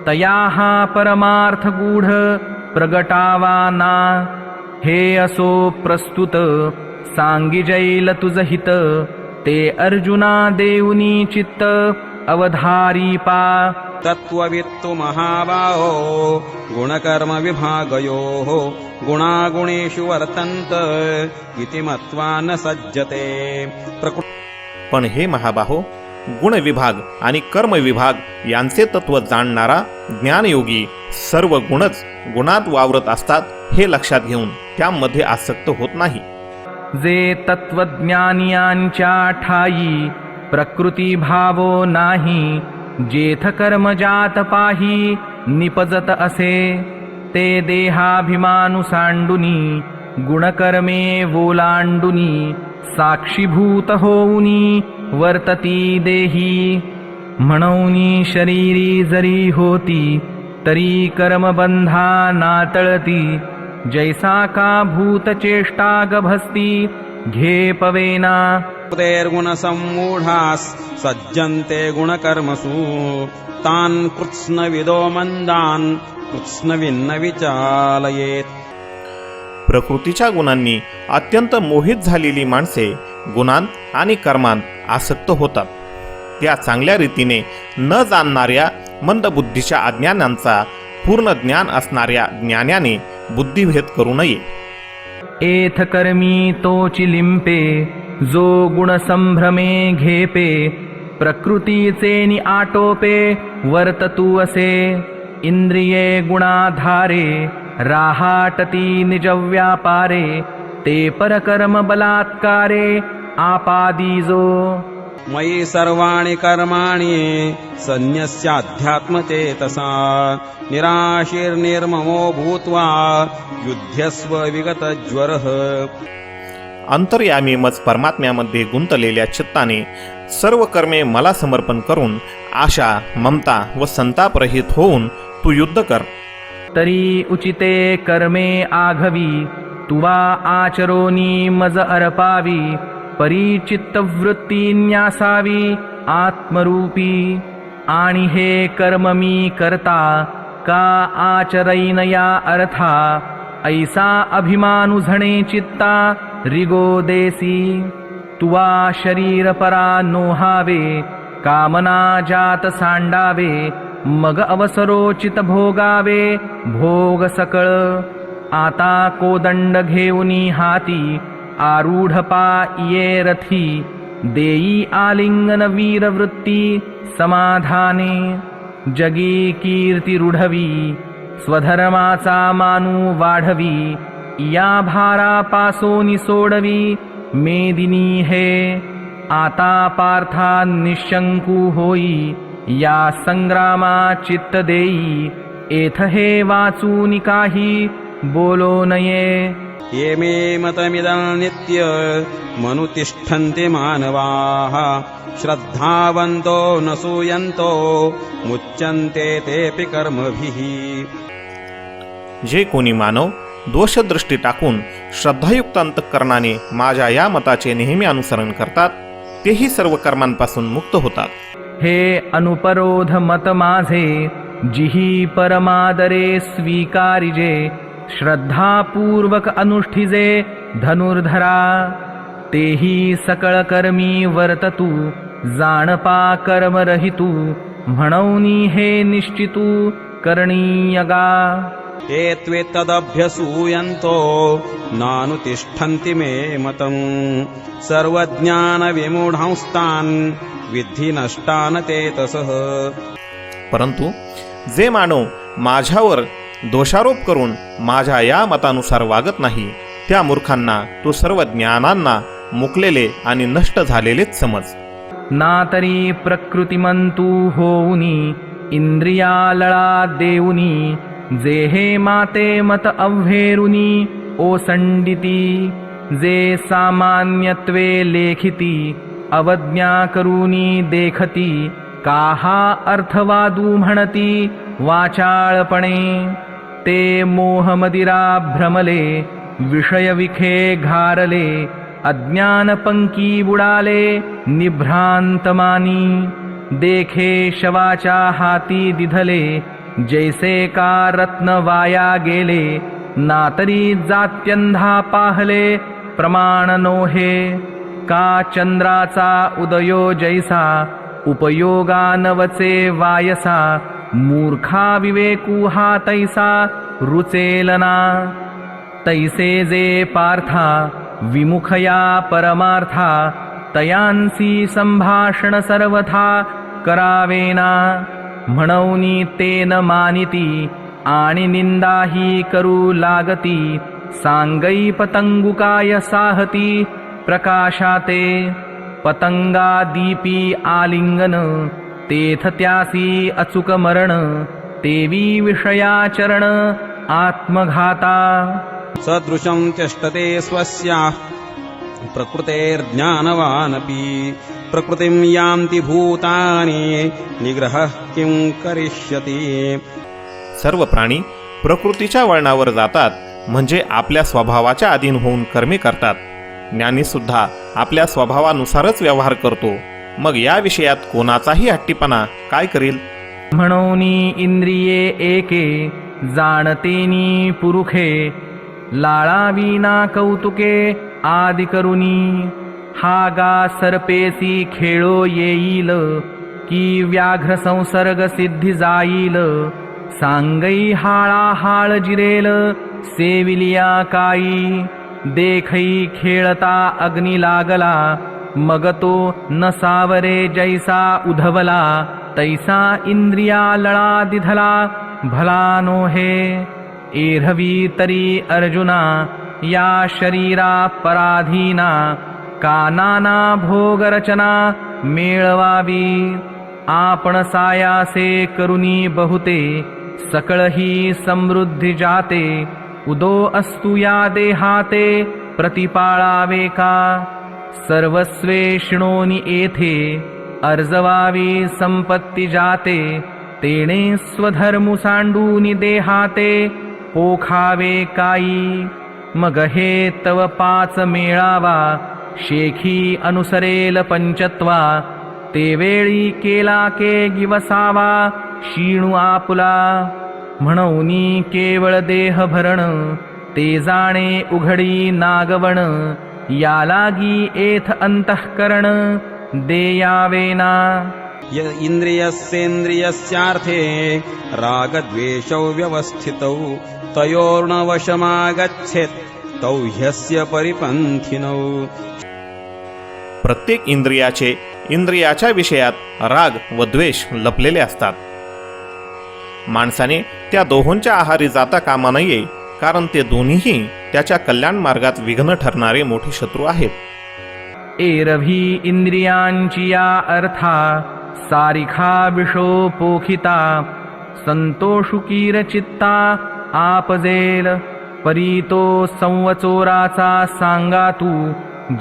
तया हा परमार्थ गूढ प्रगटावा ना हे असो प्रस्तुत सांगिजैल तुझ हित ते अर्जुना देऊनी चित्त अवधारी पा. तत्त्ववित्तु महाबाहो गुणकर्म विभागयोः गुणागुणेषु वर्तन्त इति मत्वा न सज्जते. पण हे महाबाहो, गुण विभाग आणि कर्म विभाग यांचे तत्व जाणणारा ज्ञानयोगी सर्व गुणच गुणात वावरत असतात हे लक्षात घेऊन त्यामध्ये आसक्त होत नाही. जे तत्वज्ञानियांच्या ठाई प्रकृती भावो नाही जेथ कर्म जात पाही निपजत असे ते देहाभिमानु सांडुनी गुणकर्मे वोलांडुनी साक्षीभूत होऊनी वर्तती देही म्हणूनी शरीरी जरी होती तरी कर्मबंधा नातळती जैसा का भूत चेष्टा गभस्ती घे पवेना. गुणसम्मूढास् सज्जन्ते गुणकर्मसु तान् कृत्स्नविदो मंदान् कृत्स्नविन्न विचालयेत. प्रकृतीच्या गुणांनी अत्यंत मोहित झालेली माणसे गुणांत आणि कर्मांत आसक्त होतात. त्या चांगल्या रीतीने न जाणणाऱ्या मंदबुद्धीच्या अज्ञानांचा पूर्ण ज्ञान असणाऱ्या ज्ञानाने बुद्धिभेद करू नये. एथ कर्मी तोची लिंपे जो गुण संभ्रमे घेपे प्रकृतीचे नि आटोपे वर्ततू असे इंद्रिये गुणाधारे राहाटती निज व्यापारे ते परकर्म बलात्कारे आपादीजो. मयि सर्वाणि कर्माणि सन्न्यस्याध्यात्मचेतसा निराशीर्निर्ममो भूत्वा युध्यस्व विगतज्वरः. अंतर्यामीमच परमात्म्यामध्ये गुंतलेल्या चित्ताने सर्व कर्मे मला समर्पण करून आशा ममता व संतापरहित होऊन तू युद्ध कर. तरी उचिते कर्मे आघवी तुवा आचरोनी मज अर्पावी परिचित्तवृत्ती न्यासावी आत्मरूपी. आणि हे कर्म मी करता का आचरैन या अर्था ऐसा अभिमानु झणे चित्ता रिगो देसी. तुवा शरीर परा नोहावे कामना जात सांडावे मग अवसरोचित भोगावे भोग सकळ. आता कोदंड घेऊनी हाती आरूढपा ये रथी देई आलिंगन वीरवृत्ती समाधाने. जगी कीर्ती रूढवी स्वधर्माचा मानू वाढवी या भारापासोनी सोडवी मेदिनी हे. आता पार्था निशंकू होई या संग्रामा चित्त देई. एथ हे वाचूनि काही बोलो नये. ये मे मतमिदं नित्य मनुतिष्ठन्ति मानवाः श्रद्धावन्तो न सूयन्तो मुच्यन्ते तेऽपि कर्मभिः. जे कोणी मानव दोषदृष्टी टाकून श्रद्धायुक्त अंतःकरणाने माझ्या या मताचे नेहमी अनुसरण करतात तेही सर्व कर्मांपासून मुक्त होतात. हे अनुपरोध मत माझे जिही परमादरे स्वीकारिजे. श्रद्धापूर्वक अनुष्ठिजे धनुर्धरा. तेही सकळ कर्मी वर्ततू जाणपा कर्मरहितू. म्हणूनी हे निश्चितू करणीयगा. ये त्वेतदभ्यसूयन्तो नानुतिष्ठन्ति मे मतम् सर्वज्ञानविमूढंस्तान् विद्धि नष्टान् चेतसः. परंतु जे मानव माझ्यावर दोषारोप करून माझ्या या मतानुसार वागत नाही त्या मूर्खांना तू सर्व ज्ञानांना मुकलेले आणि नष्ट झालेलेच समज. ना तरी प्रकृतिमंतू होऊनी इंद्रियालळा देऊनी. जे हे माते मत अव्हेरुनी ओसंडिती. जे सामान्यत्वे लेखिती अवज्ञा करूनी देखती. काहा अर्थवादू म्हणती वाचाळपणे. ते मोहमदिरा भ्रमले विषयविखे घारले. अज्ञानपंकी बुडाले निभ्रांतमानी. देखे शवाच्या हाती दिधले जैसे का रत्न वाया गेले. नातरी जात्यंधा पाहले प्रमाण नोहे. का चंद्राचा उदयो जैसा उपयोगा नवचे वायसा. मूर्खा विवेकू हा तैसा रुचेलना. तैसे जे पार्था विमुखया परमार्था. तयांसी संभाषण सर्वथा करावेना. म्हणूनी तेन मानिती आणि निंदाही करू लागती. सांगई पतंगुकाय साहती प्रकाशाते. पतंगा दीपी आलिंगन तेथ त्यासी अचूक मरण. तेवी विषयाचरण आत्मघाता. सदृशं चष्टते स्वस्याः प्रकृतेर्ज्ञानवानपि प्रकृतिं यान्ति भूतानि निग्रहः किं करिष्यति. सर्व प्राणी प्रकृतीच्या वळणावर जातात म्हणजे आपल्या स्वभावाच्या अधीन होऊन कर्मे करतात. ज्ञानी सुद्धा आपल्या स्वभावानुसारच व्यवहार करतो. मग या विषयात कोणाचाही हट्टीपणा काय करील. म्हणूनी इंद्रिये एके जाणतेनी पुरुखे. लाळाविना कौतुके आदि करुनी. हा गा सर्पेसी खेळो येईल की व्याघ्र संसर्ग सिद्धी जाईल. सांगई हाळा हाळ जिरेल सेविलिया काई. देखई खेळता अग्नी लागला मग तो न सावरे जैसा उधवला. तैसा इंद्रिया लळा दिधला भला नोहे. एरवी तरी अर्जुना या शरीरा पराधीना. का नाना भोगरचना मेळवावी. आपण सायासे करुनी बहुते सकळही समृद्धी जाते. उदो अस्तु या देहाते प्रतिपाळावे का. सर्वस्वे शिणोनी येथे अर्जवावी संपत्ती जाते. तेणे स्वधर्मु सांडूनी देहाते पोखावे काई. मग हे तव पाच मेळावा शेखी अनुसरेल पंचत्वा. ते वेळी केला के गिवसावा शीणू आपुला. म्हणूनी केवळ देह भरण ते जाणे उघडी नागवण. या लागी एथ अंतःकरण देयावेना. य इन्द्रियस्येन्द्रियस्यार्थे रागद्वेषौ व्यवस्थितौ तयोर्नवशमागच्छेत् तौ ह्यस्य परिपन्थिनौ. प्रत्येक इंद्रियाचे इंद्रियाच्या विषयात राग व द्वेष लपलेले असतात. माणसाने त्या दोहोंच्या आहारी जाता कामा नये. कारण ते दोन्हीही त्याच्या कल्याण मार्गात विघ्न ठरणारे मोठे शत्रू आहेत. एरवी इंद्रियांची या अर्था सारिखा विषो पोखिता संतोषुकीर चित्ता आपजेल परीतो संवचोराचा सांगा तू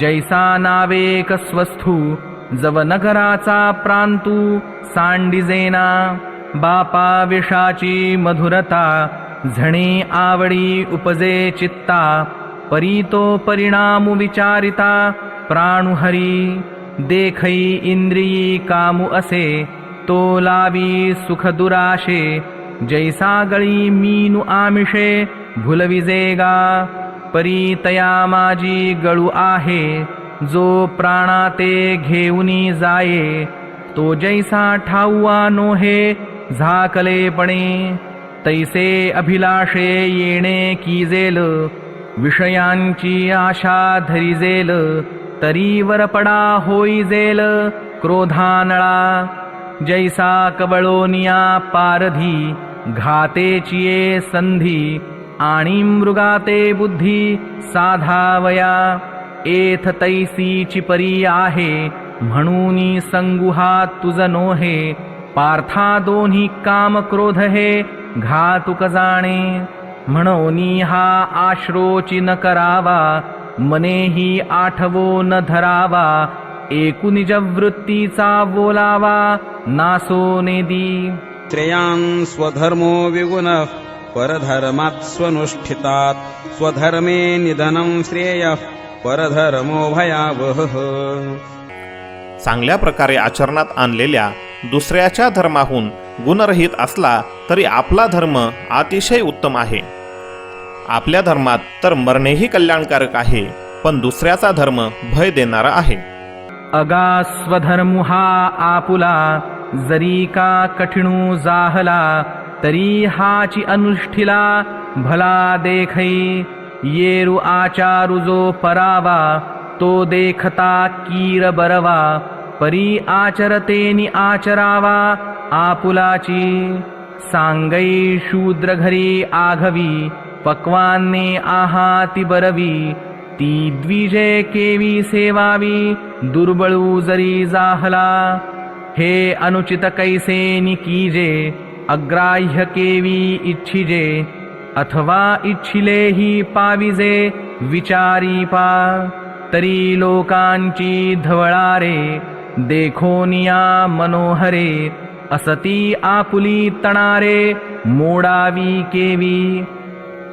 जैसा नावेक स्वस्थू जव नगराचा प्रांतू सांडिजेना बापा विषाची मधुरता झणे आवडी उपजे चित्ता परीतो परिणामु विचारिता प्राणुहरी देखै इंद्रियी कामु असे तो लावी सुख दुराशे जैसा गळी मीनु आमिषे भुलविजेगा परी तया माझी गळू आहे जो प्राणाते घेऊनी जाये तो जैसा ठाऊआ नोहे झाकलेपणे तैसे अभिलाषे येणे कीजेल विषयांची आशा धरिजेल तरी वरपडा होईजेल क्रोधानळा जैसा कवळोनिया पारधी घातेचिये संधी आणि मृगाते बुद्धी साधावया एथ तैसीची परी आहे म्हणून संगुहा तुझ नोहे पार्था दोन्ही काम क्रोध हे घातुक जाणे म्हणून हा आश्रोची न करावा मनेही आठवो न धरावा एकुनिज वृत्तीचा बोलावा नासो नेदी श्रेयान् स्वधर्मो विगुणः परधर्मात् स्वनुष्ठितात् स्वधर्मे निधनं श्रेयः परधर्मो भयावहः. चांगल्या प्रकारे आचरणात आणलेल्या दुसऱ्याच्या धर्माहून गुणरहित असला तरी आपला धर्म अतिशय उत्तम आहे. आपल्या धर्मात तर मरणेही कल्याणकारक आहे, पण दुसऱ्याचा धर्म भय देणारा आहे. अगा स्वधर्मु हा आपुला जरी का कठिणू जाहला तरी हाची अनुष्ठिला भला देखै येरु आचारु जो परावा तो देखता कीर बरवा परी आचरतेनी आचरावा आपुलाची सांगै शूद्र घरी आघवी पक्वान्ने आहाती बरवी ती द्विजे केवी सेवावी दुर्बळू जरी जाहला हे अनुचित कैसेनी कीजे अग्राह्य केवी इच्छिजे अथवा इच्छिलेही पाविजे विचारी पा तरी लोकांची धवळारे देखोनिया मनोहरे असती आपुली तणारे मोडावी केवी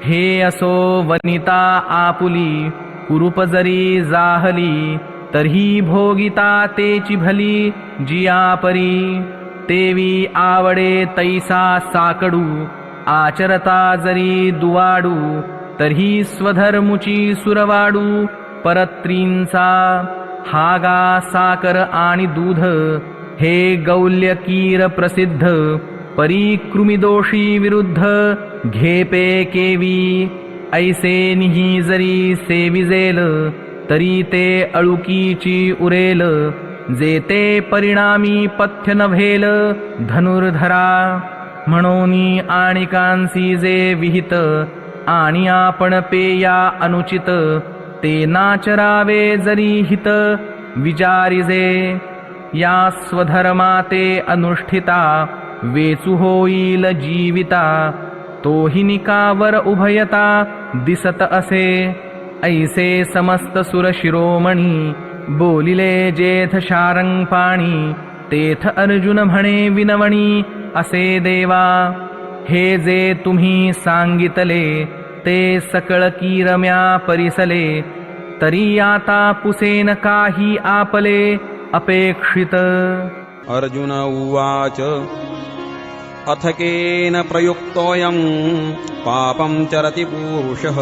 हे असो वनिता आपुली कुरूप जरी जाहली तरी भोगिता तेची भली जियापरी तेवी आवडे तैसा साकडू आचरता जरी दुवाडू तरी स्वधर्मुची सुरवाडू परत्रींचा हागा साकर आणि दूध हे गौल्य कीर प्रसिद्ध परिकृमिदोषी विरुद्ध घेपे केवी ऐसे निही जरी सेविजेल तरी ते अळुकीची उरेल जेते परिणामी पथ्य नव्हेल धनुर्धरा म्हणून आणिकांसी जे विहित आणि आपण पेया अनुचित ते नाचरावे जरी हित विचारिजे या स्वधर्माते अनुष्ठिता वेचू होईल जीविता तोही निकावर उभयता दिसत असे ऐसे समस्त सुर शिरोमणी बोलिले जेथ शारंग पाणी तेथ अर्जुन म्हणे विनवणी असे देवा हे जे तुम्ही सांगितले ते सकळ कीरम्या परिसले तरी आता पुसेन काही आपले अपेक्षित. अर्जुन उवाच अथ केन प्रयुक्तोऽयं पापं चरति पुरुषः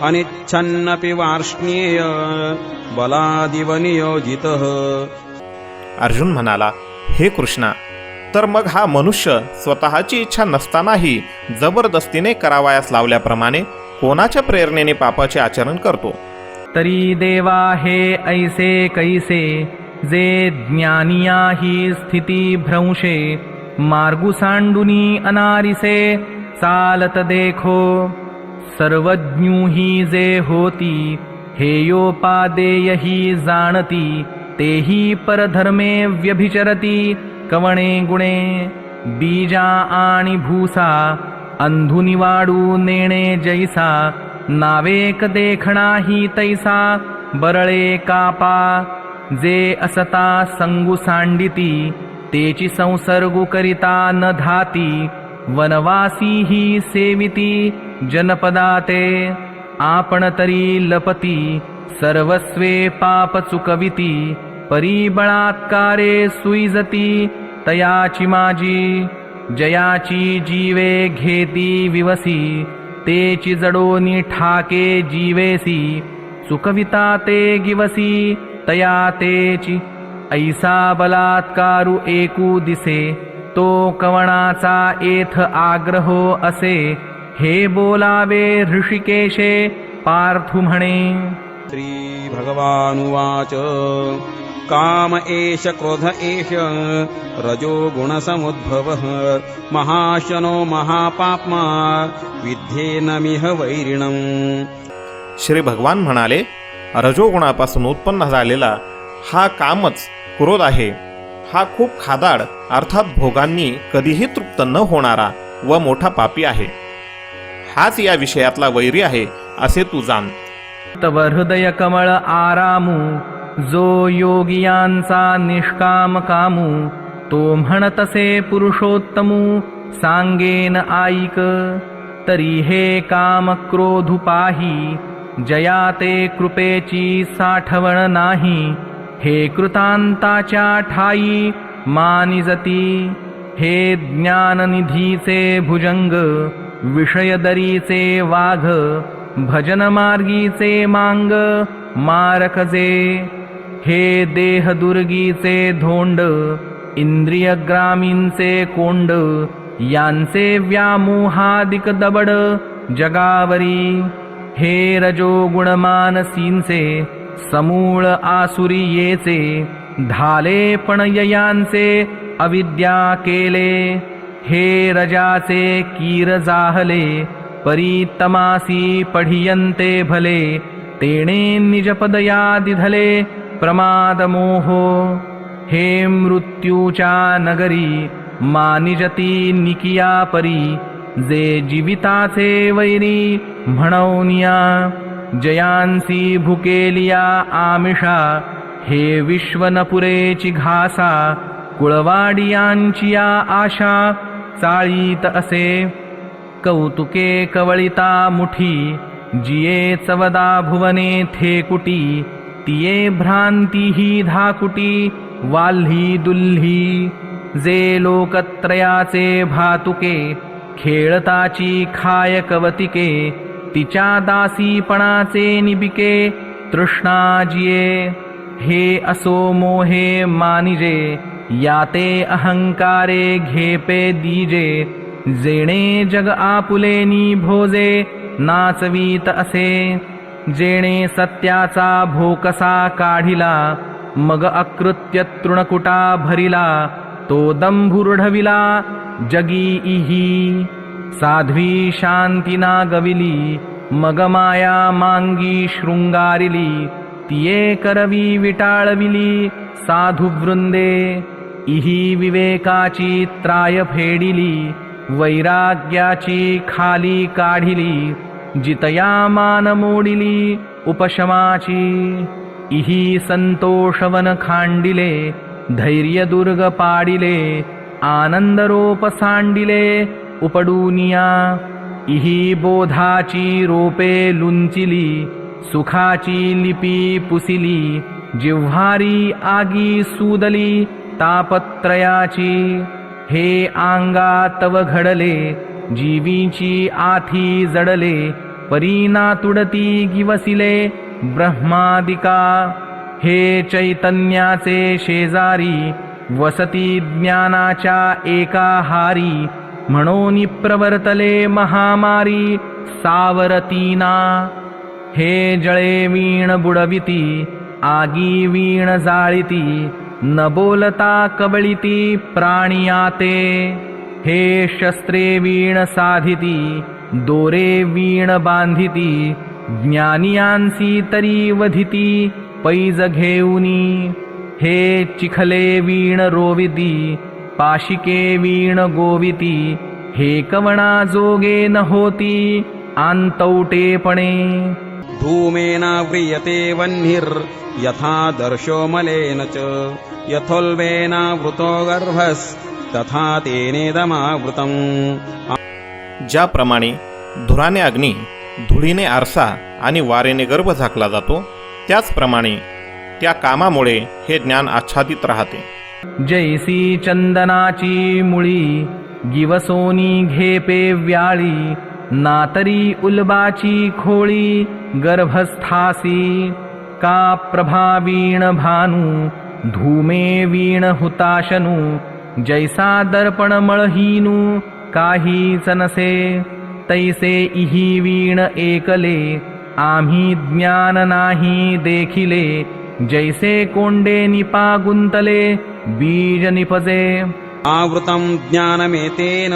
अनिच्छन्नपि वार्ष्णेय बलादिव नियोजितः. अर्जुन म्हणाला, हे कृष्णा, तर मग हा मनुष्य स्वतःची इच्छा नसतानाही जबरदस्तीने करावयास लावल्याप्रमाणे कोणाच्या प्रेरणेने पापाचे आचरण करतो. तरी देवा हे ऐसे कैसे जे ज्ञानिया ही स्थिती भ्रंशे मार्गू सांडुनी अनारिसे चालत देखो सर्वज्ञूही जे होती, हेयोपादेयही जाणती, तेही परधर्मे व्यभिचरती, कवणे गुणे बीजा आणि भूसा, अंधुनी वाडू नेणे जैसा, नावेक देखणाही तैसा, बरळे कापा जे असता संगू सांडिती, तेची संसर्गू करिता न धाती, वनवासी ही सेविती, जनपदाते आपण तरी लपती, सर्वस्वे पाप चुकविती, परिबळात्कारे सुईजती, तयाची माझी जयाची जीवे घेती विवसी, तेची जडोनी ठाके जीवेसी, चुकविता ते गिवसी, तया तेची ऐसा बलात्कारू एकू दिसे, तो कवणाचा एथ आग्रहो असे, हे बोलावे ऋषिकेशे पार्थु म्हणे. श्री भगवानुवाच काम एष क्रोध एष रजो गुणसमुद्भवः महाशनो महापाप्मा विद्धेनमिह वैरिणम्. श्री भगवान म्हणाले, रजोगुणापासून उत्पन्न झालेला हा कामच क्रोध आहे. हा खूप खादाड अर्थात भोगांनी कधीही तृप्त न होणारा व मोठा पापी आहे. हाच या विषयातला वैरी आहे असे तू जाण. तव हृदय कमळ आरामू, जो योगियांचा निष्काम कामू, तो म्हणतसे पुरुषोत्तमू, सांगेन ऐक. तरी हे काम क्रोधू पाही, जया ते कृपेची साठवण नाही, हे कृतांताच्या ठाई मानिजती. हे ज्ञाननिधीचे भुजंग, विषयदरीचे वाघ, भजन मार्गीचे मांग मारकजे. हे देहदुर्गीचे धोंड, इंद्रियग्रामींचे कोंड, यांचे व्यामोहादिक दबड जगावरी. हे रजोगुणमानसींचे समूळ आसुरियेचे, धाले पण ययांचे अविद्या केले. हे रजाचे कीर जाहले, परीतमासी पढियंते भले, तेणे निजपदया दिधले प्रमाद मोहो. हे मृत्यूच्या नगरी मानिजती निकिया परी, जे जीविताचे वैरी म्हणवनिया. जयांसी भुकेलिया आमिषा, हे विश्वनपुरेची घासा, कुळवाडियांची आशा चाळीत असे. कौतुके कवळिता मुठी, जिये चवदा भुवने थेकुटी, तिये भ्रांती ही धाकुटी वाल्ही दुल्ही. जे लोकत्रयाचे भातुके, खेळताची खाय कवतिके, तिच्या दासीपणाचे निबिके तृष्णा जिये. हे असो मोहे मानिजे, याते अहंकारे घेपे दीजे. जेणे जग आपुलेनी भोजे नाचवीत असे. जेणे सत्याचा भोकसा काढिला, मग अकृत्य तृणकुटा भरिला, तो दंभुर्ढविला जगी इही. साध्वी शांतीना गविली, मग माया मांगी शृंगारिली, तिये करवी विटाळविली साधुवृंदे. इही विवेकाची त्राय फेडिली, वैराग्याची खाली काढिली, जितया मान मोडिली उपशमाची. इही संतोषवन खांडिले, धैर्य दुर्ग पाडिले, आनंदरोप सांडिले उपडूनिया. इही बोधाची रोपे लुंचिली, सुखाची लिपी पुसिली, जिव्हारी आगी सूदली तापत्रयाची. हे आंगा तव घडले, जीवीची आथी जडले, परीना तुडती गिवसिले ब्रह्मादिका. हे चैतन्याचे शेजारी, वसती ज्ञानाच्या एका हारी, म्हणून प्रवर्तले महामारी सावरतीना. हे जळे वीण बुडविती, आगी वीण जाळिती, न बोलता कबळिती प्राणियाते. हे शस्त्रे वीण साधिती, दोरे वीण बांधिती ज्ञानियांसी तरी वधिती पैज घेऊनी हे चिखले वीण रोविती पाशिके वीण गोविती हे कवणा जोगे न होती आंतौटेपणे धूमेनाव्रियते वह्निर्यथा दर्शो मलेन च यथोल्बेनावृतो गर्भस्तथा तेनेदमावृतम्। ज्याप्रमाणे धुराने अग्नी, धुळीने आरसा आणि वारेने गर्भ झाकला जातो, त्याचप्रमाणे त्या कामामुळे हे ज्ञान आच्छादित राहते. जैसी चंदनाची मुळी गिवसोनी घेपे व्याळी नातरी उल्बाची खोळी गर्भस्थासी का प्रभावीण भानू धूमे वीण हुताशनू जैसा दर्पण मळहीनू काहीच नसे तैसे इही वीण एकले आम्ही ज्ञान नाही देखिले जैसे कोंडे निपा गुंतले बीज निपजे आवृतं ज्ञानमेतेन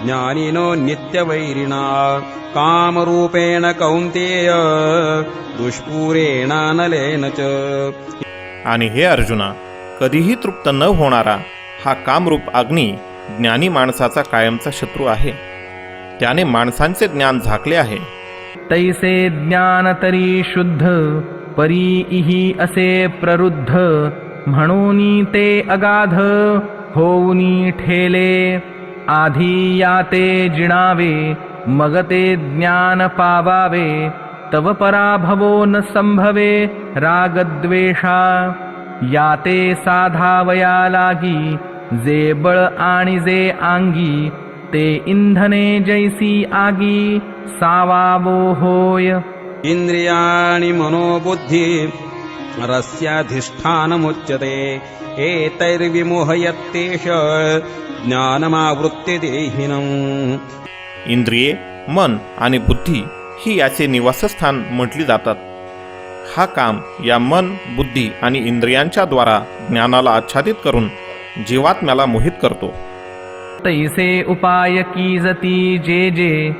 ज्ञानिनो नित्यवैरिणा कामरूपेण कौन्तेय दुष्पूरेणानलेन च। आणि हे अर्जुना, कधीही तृप्त न होणारा हा कामरूप अग्नी ज्ञानी माणसाचा कायमचा शत्रू आहे. त्याने माणसांचे ज्ञान झाकले आहे. तैसे ज्ञान तरी शुद्ध परी इही असे प्ररुद्ध म्हणूनी ते अगाध होऊनी ठेले आधी याते जिणावे मग ते ज्ञान पावावे तव पराभवो न संभवे रागद्वेषा याते साधावया लागी जे बळ आणि जे आंगी ते इंधने जैसी आगी सावावो होय। इंद्रियाणि मनोबुद्धि रस्याधिष्ठानमुच्यते एतैर्विमोहयत्येष ज्ञानमावृत्य देहिनम्। इंद्रिये, मन आणि बुद्धी ही याचे निवासस्थान म्हटली जातात. हा काम या मन, बुद्धी आणि इंद्रियांच्या द्वारा ज्ञानाला आच्छादित करून जीवात्म्याला मोहित करतो. तैसे उपाय कीजती जे जे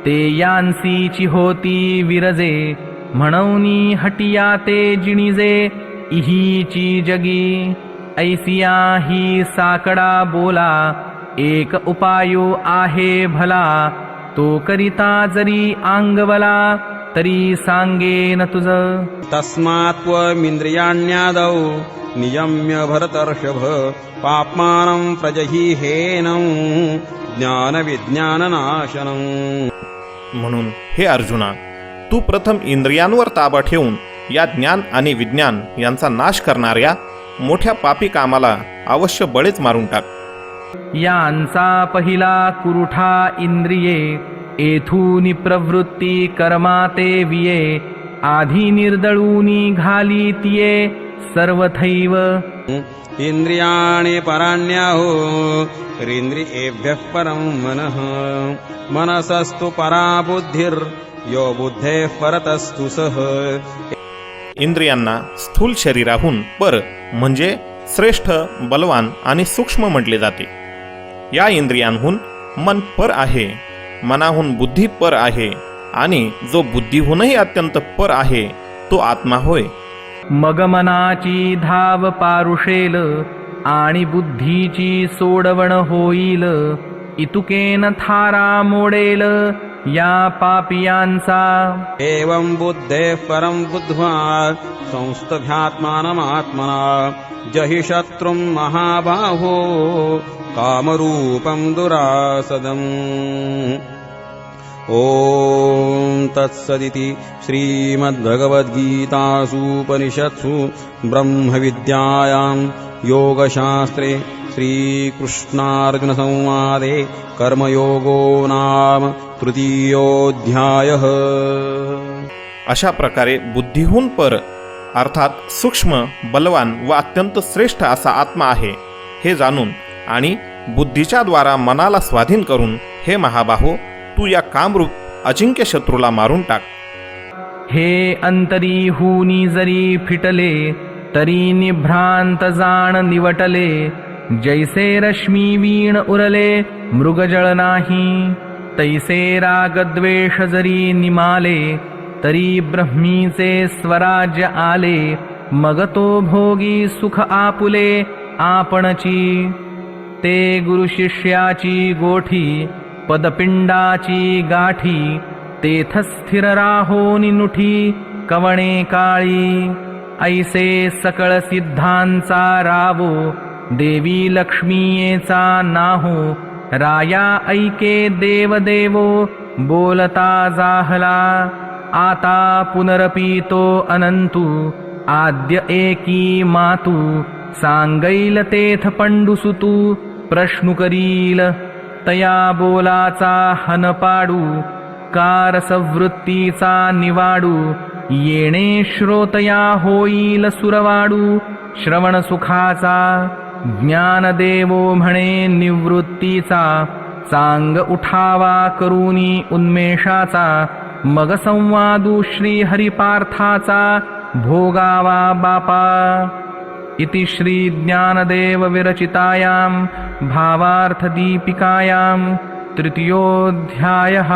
ते यांसीची होती विरजे म्हणूनी हटिया ते जिणिजे इहीची जगी ऐसिया ही साकडा बोला एक उपायो आहे भला तो करिता जरी अंगवला तरी सांगेन तुझ। तस्मात्त्वमिन्द्रियाण्यादौ नियम्य भरतर्षभ पाप्मानं प्रजहिहेनं ज्ञानविज्ञाननाशनं। म्हणून हे अर्जुना, तू प्रथम इंद्रियांवर ताबा ठेवून या ज्ञान आणि विज्ञान यांचा नाश करणाऱ्या मोठ्या पापी कामाला अवश्य बळेच मारून टाक. यांचा पहिला कुरुठा इंद्रिये येथूनी प्रवृत्ती कर्मा ते विये आधी निर्दळूनी घाली तिये सर्वथैव। इंद्रियाणि पराण्याहो इंद्रियेभ्यः परं मनः मनसस्तु परा बुद्धिर्यो बुद्धेः परतस्तु सः। इंद्रियांना स्थूल शरीराहून पर म्हणजे श्रेष्ठ, बलवान आणि सूक्ष्म म्हटले जाते. या इंद्रियांहून मन पर आहे, मनाहून बुद्धी पर आहे आणि जो बुद्धीहूनही अत्यंत पर आहे तो आत्मा होय. मग मनाची धाव पारुषेल आणि बुद्धीची सोडवण होईल इतुकेन थारा मोडेल या पापियांचा। एवं बुद्धेः परं बुद्ध्वा संस्तभ्यात्मानमात्मना जहि शत्रुं महाबाहो कामरूपं दुरासदम्। ॐ तत्सदिति श्रीमद्भगवद्गीतासूपनिषत्सु ब्रह्मविद्यायां योगशास्त्रे श्रीकृष्णार्जुनसंवादे कर्मयोगो नाम तृतीयोऽध्यायः। अशा प्रकारे बुद्धीहून पर अर्थात सूक्ष्म, बलवान व अत्यंत श्रेष्ठ असा आत्मा आहे हे जाणून आणि बुद्धीच्या द्वारा मनाला स्वाधीन करून हे महाबाहो, तू या कामरूप अजिंक्य शत्रूला मारून टाक. हे अंतरी हुनी जरी फिटले तरी निभ्रांत जाण निवटले जैसे रश्मी वीण उरले मृगजळ नाही तैसे रागद्वेष जरी निमाले, तरी ब्रह्मीचे स्वराज्य आले. मग तो भोगी सुख आपुले आपणची. ते गुरु शिष्याची गोठी, पदपिंडाची गाठी. तेथ स्थिर राहोनी नुठी, कवणे काळी. ऐसे सकळ सिद्धांचा रावो, देवी लक्ष्मीयेचा नाहो. राया ऐके देव देवो, बोलता जाहला. आता पुनरपि तो अनंतू, आद्य एकी मातू. सांगैल तेथ पंडुसुतू, प्रश्नु करील. तया बोलाचा हन पाडू, कारसवृत्तीचा निवाडू. येणे श्रोतया होईल सुरवाडू, श्रवण सुखाचा. ज्ञानदेवो म्हणे निवृत्तीचा, सांग उठावा करूनी उन्मेषाचा. मग संवादू श्री हरिपार्थाचा, भोगावा बापा. इति श्री ज्ञानदेव विरचितायां भावार्थ दीपिकायां तृतीयोऽध्यायः.